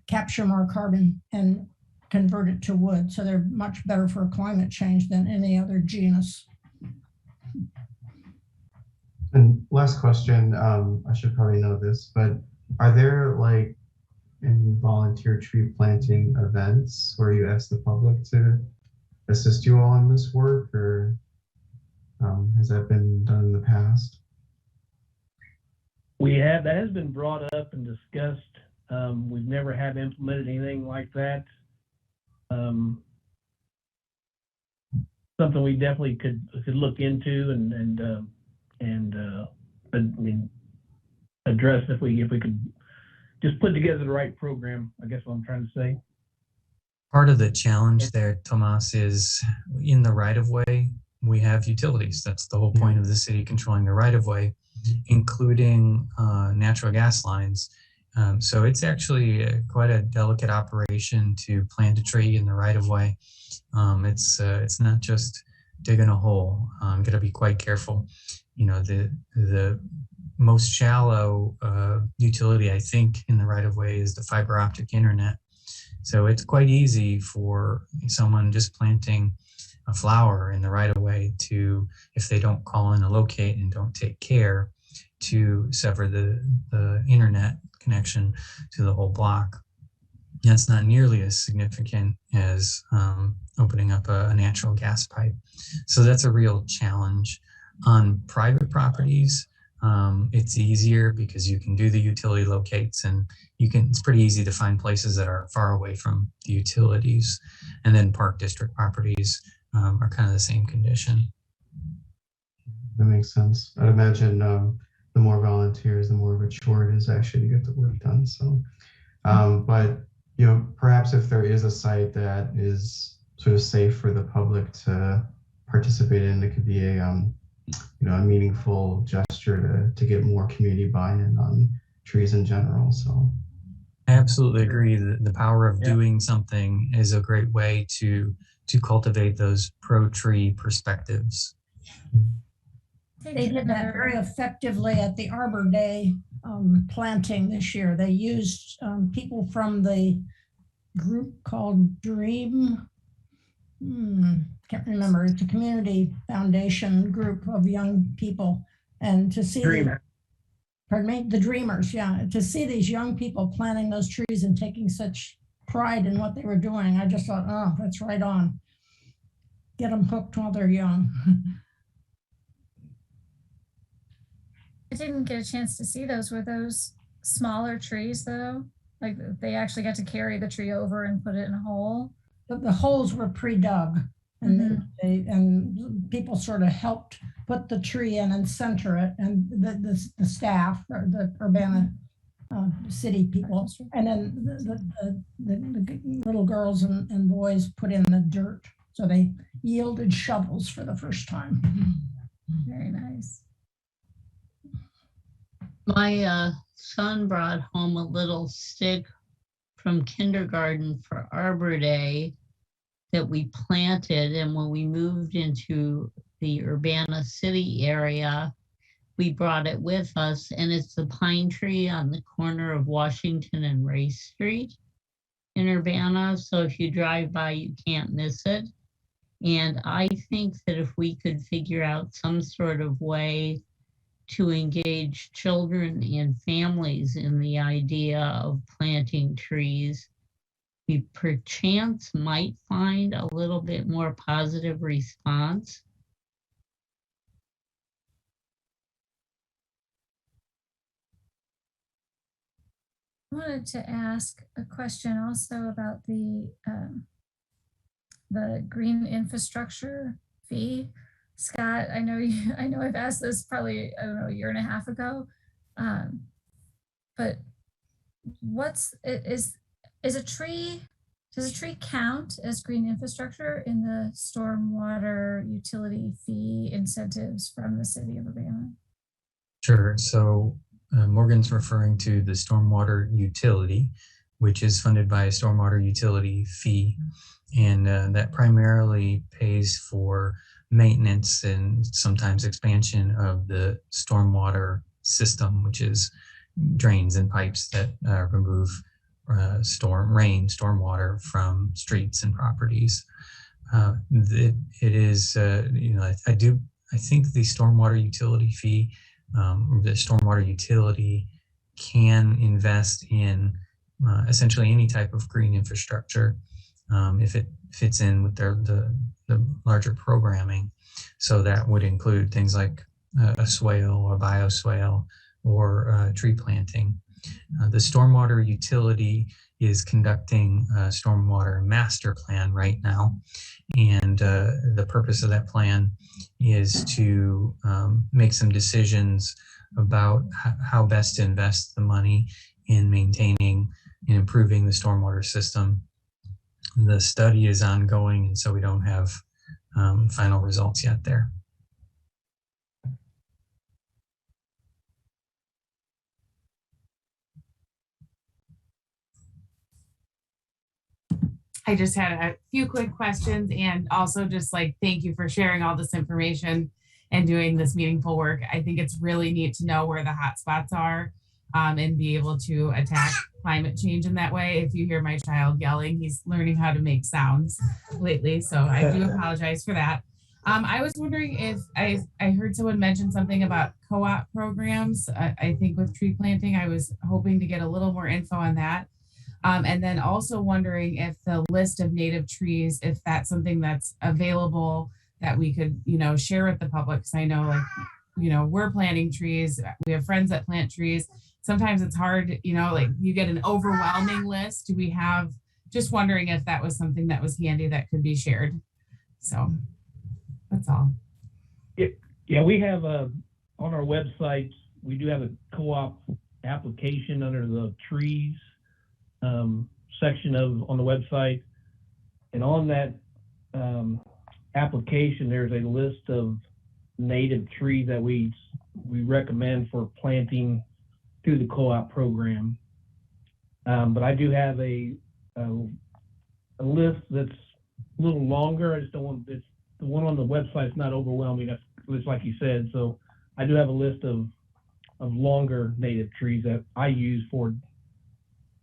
capture more carbon and convert it to wood. So they're much better for climate change than any other genus. And last question, I should probably know this, but are there like any volunteer tree planting events where you ask the public to assist you all in this work, or has that been done in the past? That has been brought up and discussed. We've never had implemented anything like that. Something we definitely could look into and address if we could just put together the right program, I guess what I'm trying to say. Part of the challenge there, Tomas, is in the right-of-way, we have utilities. That's the whole point of the city controlling the right-of-way, including natural gas lines. So it's actually quite a delicate operation to plant a tree in the right-of-way. It's not just digging a hole. Got to be quite careful. The most shallow utility, I think, in the right of way is the fiber optic internet. So it's quite easy for someone just planting a flower in the right of way to, if they don't call in a locate and don't take care, to sever the internet connection to the whole block. That's not nearly as significant as opening up a natural gas pipe. So that's a real challenge. On private properties, it's easier because you can do the utility locates, and it's pretty easy to find places that are far away from the utilities. And then park district properties are kind of the same condition. That makes sense. I'd imagine the more volunteers, the more of a chore it is actually to get the work done. So, but perhaps if there is a site that is sort of safe for the public to participate in, it could be a meaningful gesture to get more community buy-in on trees in general. So I absolutely agree that the power of doing something is a great way to cultivate those pro-tree perspectives. They did that very effectively at the Arbor Day planting this year. They used people from the group called Dream. Can't remember. It's a community foundation group of young people, and to see the Dreamers, yeah, to see these young people planting those trees and taking such pride in what they were doing, I just thought, oh, that's right on. Get them hooked while they're young. I didn't get a chance to see those. Were those smaller trees though? Like they actually got to carry the tree over and put it in a hole? But the holes were pre-dug, and and people sort of helped put the tree in and center it, and the staff or the Urbana city people, and then the little girls and boys put in the dirt. So they yielded shovels for the first time. Very nice. My son brought home a little stick from kindergarten for Arbor Day that we planted. And when we moved into the Urbana city area, we brought it with us, and it's the pine tree on the corner of Washington and Race Street in Urbana. So if you drive by, you can't miss it. And I think that if we could figure out some sort of way to engage children and families in the idea of planting trees, we perchance might find a little bit more positive response. I wanted to ask a question also about the green infrastructure fee. Scott, I know I've asked this probably, I don't know, a year and a half ago, but does a tree count as green infrastructure in the stormwater utility fee incentives from the city of Urbana? Sure. So Morgan's referring to the stormwater utility, which is funded by a stormwater utility fee. And that primarily pays for maintenance and sometimes expansion of the stormwater system, which is drains and pipes that remove stormwater from streets and properties. It is, I think the stormwater utility fee, the stormwater utility can invest in essentially any type of green infrastructure if it fits in with the larger programming. So that would include things like a swale or bioswale or tree planting. The stormwater utility is conducting a stormwater master plan right now. And the purpose of that plan is to make some decisions about how best to invest the money in maintaining and improving the stormwater system. The study is ongoing, and so we don't have final results yet there. I just had a few quick questions, and also just like thank you for sharing all this information and doing this meaningful work. I think it's really neat to know where the hot spots are and be able to attack climate change in that way. If you hear my child yelling, he's learning how to make sounds lately. So I do apologize for that. I was wondering if I heard someone mention something about co-op programs. I think with tree planting, I was hoping to get a little more info on that. And then also wondering if the list of native trees, if that's something that's available that we could, share with the public. Because I know, we're planting trees. We have friends that plant trees. Sometimes it's hard, you get an overwhelming list. Do we have, just wondering if that was something that was handy that could be shared. So that's all. Yeah, we have on our website, we do have a co-op application under the trees section on the website. And on that application, there's a list of native trees that we recommend for planting through the co-op program. But I do have a list that's a little longer. I just don't want the one on the website is not overwhelming. That's just like you said. So I do have a list of longer native trees that I use for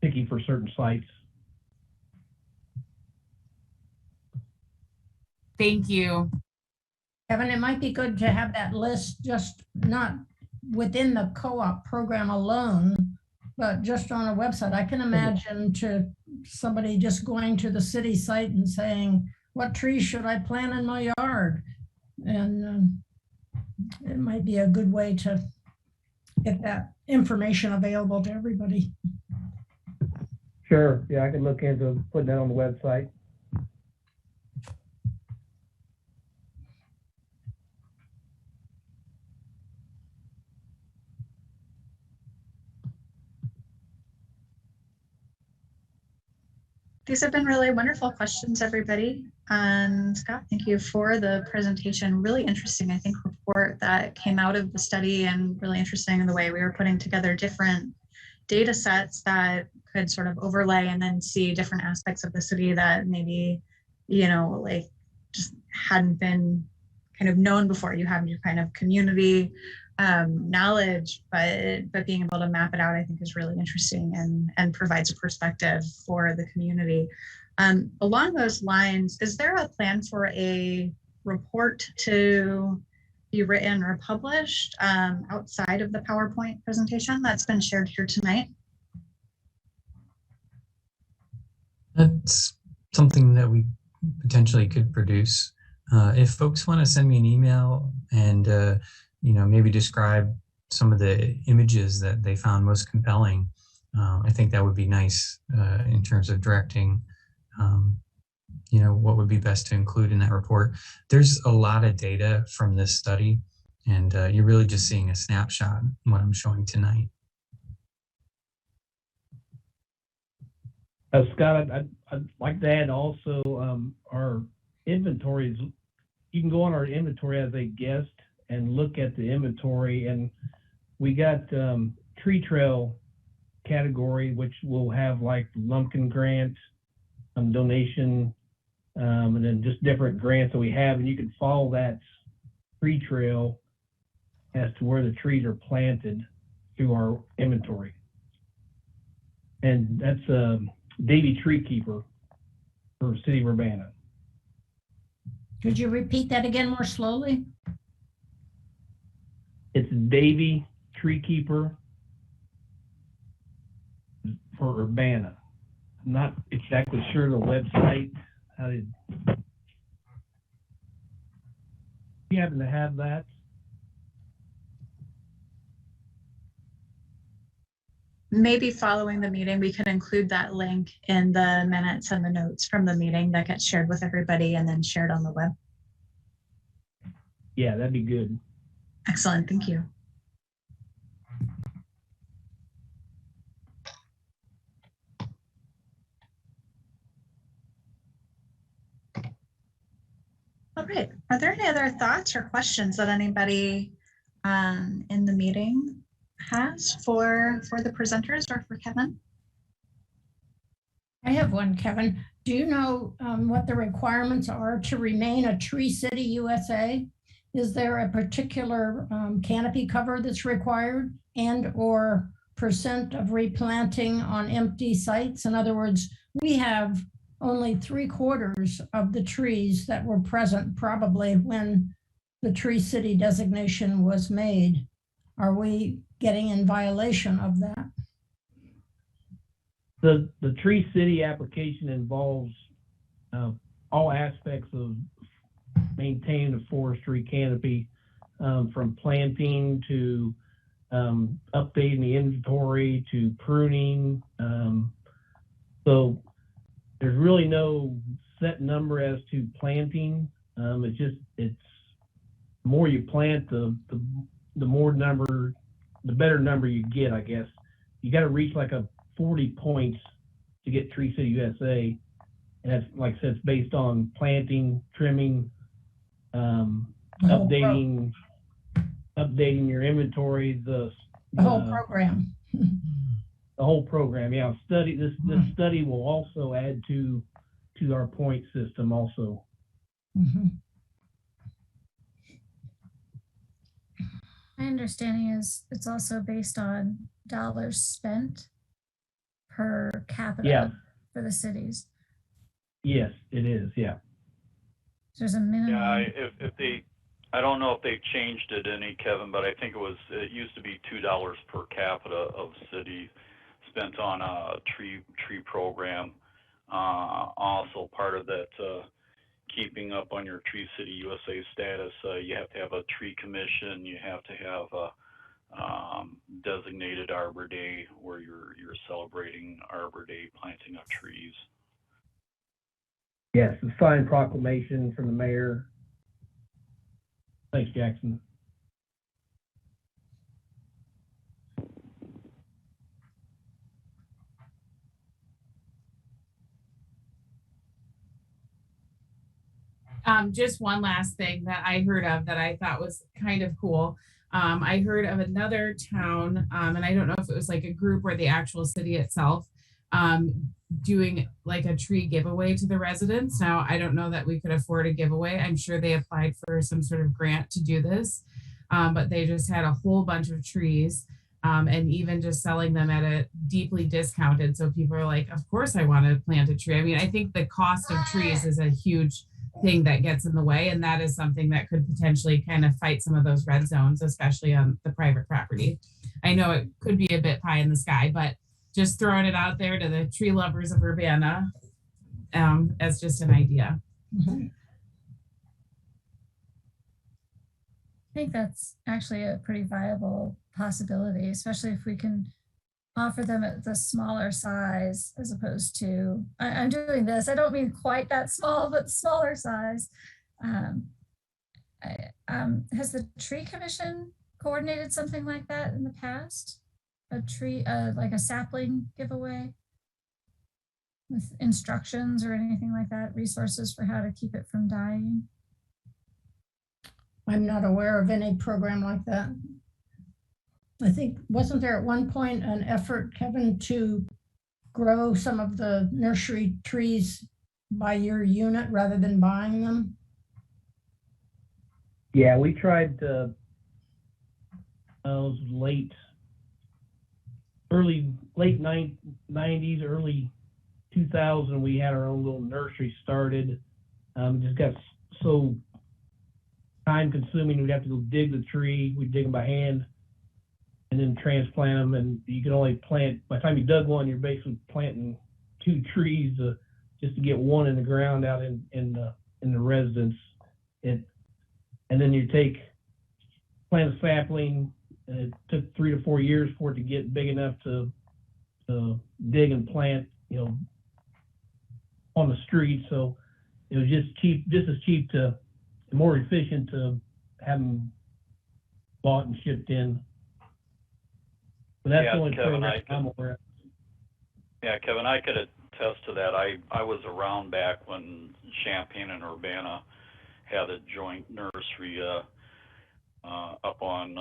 picking for certain sites. Thank you. Kevin, it might be good to have that list just not within the co-op program alone, but just on a website. I can imagine to somebody just going to the city site and saying, what trees should I plant in my yard? And it might be a good way to get that information available to everybody. Sure. Yeah, I can look into putting that on the website. These have been really wonderful questions, everybody. And Scott, thank you for the presentation. Really interesting, I think, report that came out of the study, and really interesting in the way we were putting together different data sets that could sort of overlay and then see different aspects of the city that maybe, just hadn't been kind of known before. You have your kind of community knowledge, but being able to map it out, I think, is really interesting and provides a perspective for the community. Along those lines, is there a plan for a report to be written or published outside of the PowerPoint presentation that's been shared here tonight? That's something that we potentially could produce. If folks want to send me an email and maybe describe some of the images that they found most compelling, I think that would be nice in terms of directing what would be best to include in that report. There's a lot of data from this study, and you're really just seeing a snapshot in what I'm showing tonight. Scott, I'd like to add also our inventories. You can go on our inventory as a guest and look at the inventory, and we got tree trail category, which will have like Lumpkin grant, donation, and then just different grants that we have, and you can follow that tree trail as to where the trees are planted through our inventory. And that's Davy Tree Keeper for City of Urbana. Could you repeat that again more slowly? It's Davy Tree Keeper for Urbana. I'm not exactly sure the website. You happen to have that? Maybe following the meeting, we can include that link in the minutes and the notes from the meeting that gets shared with everybody and then shared on the web. Yeah, that'd be good. Excellent, thank you. All right, are there any other thoughts or questions that anybody in the meeting has for the presenters or for Kevin? I have one, Kevin. Do you know what the requirements are to remain a Tree City USA? Is there a particular canopy cover that's required and or percent of replanting on empty sites? In other words, we have only 3/4 of the trees that were present probably when the Tree City designation was made. Are we getting in violation of that? The Tree City application involves all aspects of maintaining the forestry canopy, from planting to updating the inventory to pruning. So there's really no set number as to planting. It's the more you plant, the more number, the better number you get, I guess. You got to reach like a 40 points to get Tree City USA. And that's, like I said, it's based on planting, trimming, updating your inventory, the whole program. The whole program, yeah. This study will also add to our point system also. My understanding is it's also based on dollars spent per capita for the cities. Yes, it is. Yeah. There's a minimum. Yeah, I don't know if they've changed it any, Kevin, but I think it used to be $2 per capita of city spent on a tree program. Also part of that, keeping up on your Tree City USA status, you have to have a tree commission. You have to have a designated Arbor Day where you're celebrating Arbor Day, planting of trees. Yes, the signed proclamation from the mayor. Thanks, Jackson. Just one last thing that I heard of that I thought was kind of cool. I heard of another town, and I don't know if it was like a group or the actual city itself, doing like a tree giveaway to the residents. Now, I don't know that we could afford a giveaway. I'm sure they applied for some sort of grant to do this, but they just had a whole bunch of trees, and even just selling them at a deeply discounted. So people are like, of course I want to plant a tree. I mean, I think the cost of trees is a huge thing that gets in the way, and that is something that could potentially kind of fight some of those red zones, especially on the private property. I know it could be a bit pie in the sky, but just throwing it out there to the tree lovers of Urbana as just an idea. I think that's actually a pretty viable possibility, especially if we can offer them at the smaller size as opposed to, I'm doing this, I don't mean quite that small, but smaller size. Has the Tree Commission coordinated something like that in the past? A tree, like a sapling giveaway with instructions or anything like that, resources for how to keep it from dying? I'm not aware of any program like that. I think, wasn't there at one point an effort, Kevin, to grow some of the nursery trees by your unit rather than buying them? Yeah, we tried to, it was late 90s, early 2000, we had our own little nursery started. Just got so time consuming, we'd have to go dig the tree, we'd dig them by hand and then transplant them, and you can only plant, by the time you dug one, you're basically planting 2 trees just to get one in the ground out in the residence. And then you plant a sapling, and it took 3 to 4 years for it to get big enough to dig and plant, on the street. So it was just as cheap and more efficient to have them bought and shipped in. But that's the only Kevin, program I'm aware of. Yeah, Kevin, I could attest to that. I was around back when Champaign and Urbana had a joint nursery up on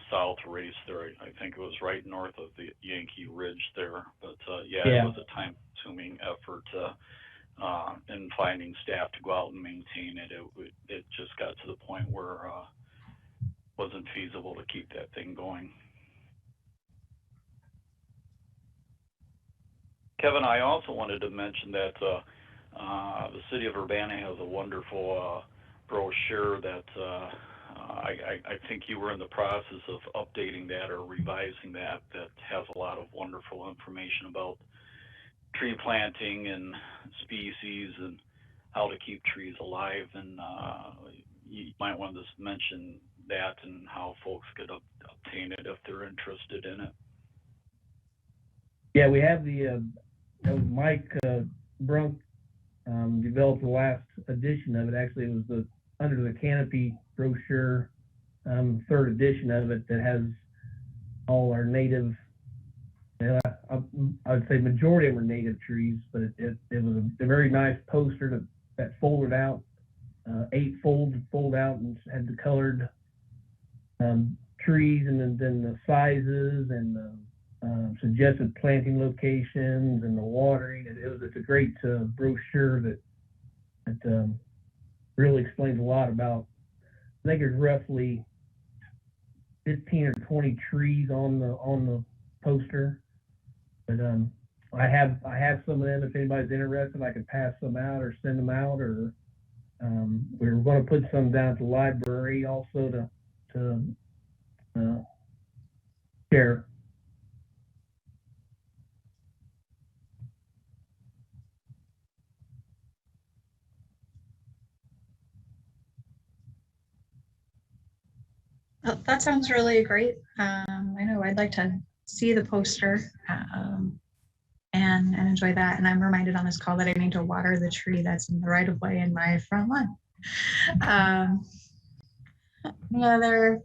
South Race there. I think it was right north of the Yankee Ridge there. But yeah, it was a time-consuming effort. and finding staff to go out and maintain it. It just got to the point where wasn't feasible to keep that thing going. Kevin, I also wanted to mention that the city of Urbana has a wonderful brochure that I think you were in the process of updating that or revising that has a lot of wonderful information about tree planting and species and how to keep trees alive. And you might want to mention that and how folks could obtain it if they're interested in it. Yeah, we have the, that was Mike Brunk developed the last edition of it. Actually, it was the Under the Canopy brochure, third edition of it that has all our native, I would say majority of them are native trees, but it was a very nice poster that folded out, 8 folds fold out and had the colored trees and then the sizes and the suggested planting locations and the watering. It's a great brochure that really explains a lot about. I think there's roughly 15 or 20 trees on the poster, but I have some of them. If anybody's interested, I could pass some out or send them out, or we were going to put some down at the library also to share. Oh, that sounds really great. I know I'd like to see the poster and enjoy that. And I'm reminded on this call that I need to water the tree that's in the right of way in my front lawn. Any other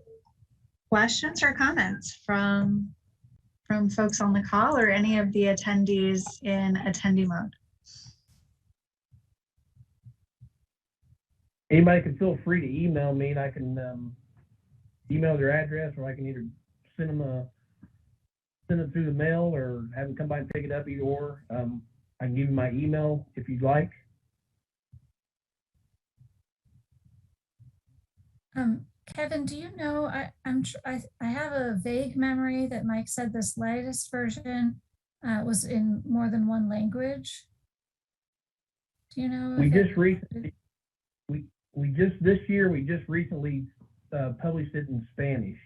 questions or comments from folks on the call or any of the attendees in attendee mode? Anybody can feel free to email me, and I can email their address, or I can either send them through the mail or have them come by and pick it up, either or. I can give you my email if you'd like. Kevin, do you know, I have a vague memory that Mike said this latest version was in more than one language. Do you know? This year we just recently published it in Spanish.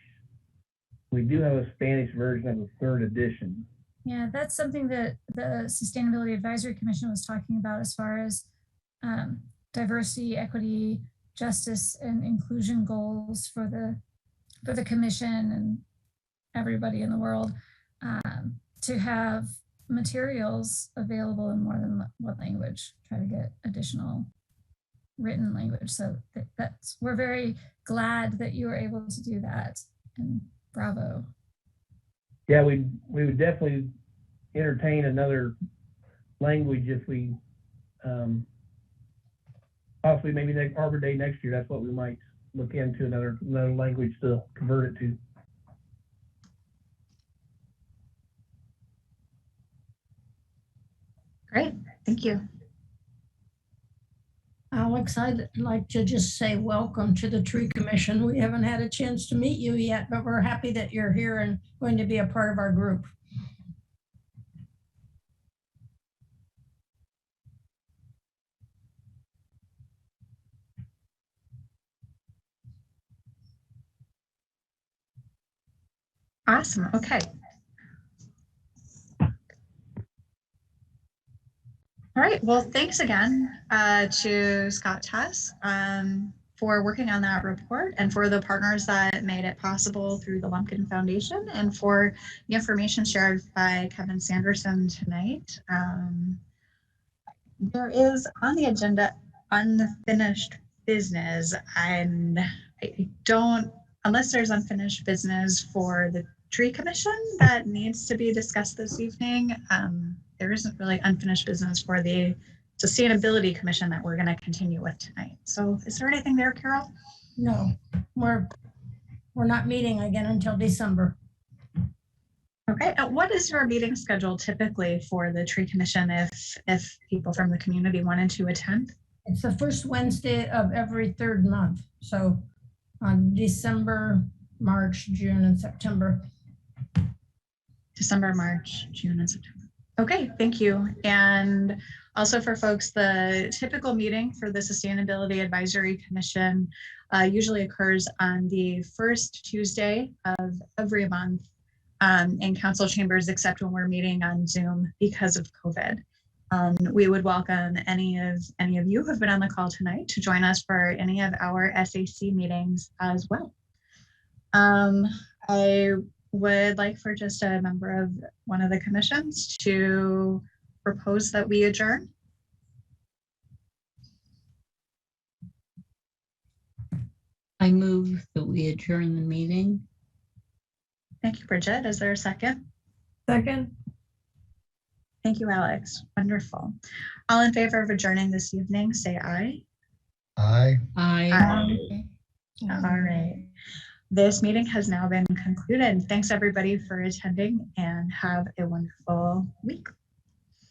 We do have a Spanish version of the 3rd edition. Yeah, that's something that the Sustainability Advisory Commission was talking about as far as diversity, equity, justice, and inclusion goals for the commission and everybody in the world, to have materials available in more than one language, try to get additional written language. So we're very glad that you were able to do that, and bravo. Yeah, we would definitely entertain another language if we possibly maybe next Arbor Day next year. That's what we might look into, another language to convert it to. Great, thank you. Alex, I'd like to just say welcome to the Tree Commission. We haven't had a chance to meet you yet, but we're happy that you're here and going to be a part of our group. Awesome, okay. All right, well, thanks again to Scott Tess for working on that report, and for the partners that made it possible through the Lumpkin Foundation, and for the information shared by Kevin Sanderson tonight. There is on the agenda unfinished business, and I don't, unless there's unfinished business for the Tree Commission that needs to be discussed this evening, there isn't really unfinished business for the Sustainability Commission that we're going to continue with tonight. So is there anything there, Carol? No, we're not meeting again until December. Okay, what is your meeting schedule typically for the tree commission if people from the community wanted to attend? It's the first Wednesday of every third month. So on December, March, June, and September. December, March, June, and September. Okay, thank you. And also for folks, the typical meeting for the Sustainability Advisory Commission usually occurs on the first Tuesday of every month in council chambers, except when we're meeting on Zoom because of COVID. We would welcome any of you who have been on the call tonight to join us for any of our SAC meetings as well. I would like for just a member of one of the commissions to propose that we adjourn. I move that we adjourn the meeting. Thank you, Bridget. Is there a second? Second. Thank you, Alex. Wonderful. All in favor of adjourning this evening, say aye. Aye. Aye. All right. This meeting has now been concluded. Thanks everybody for attending and have a wonderful week.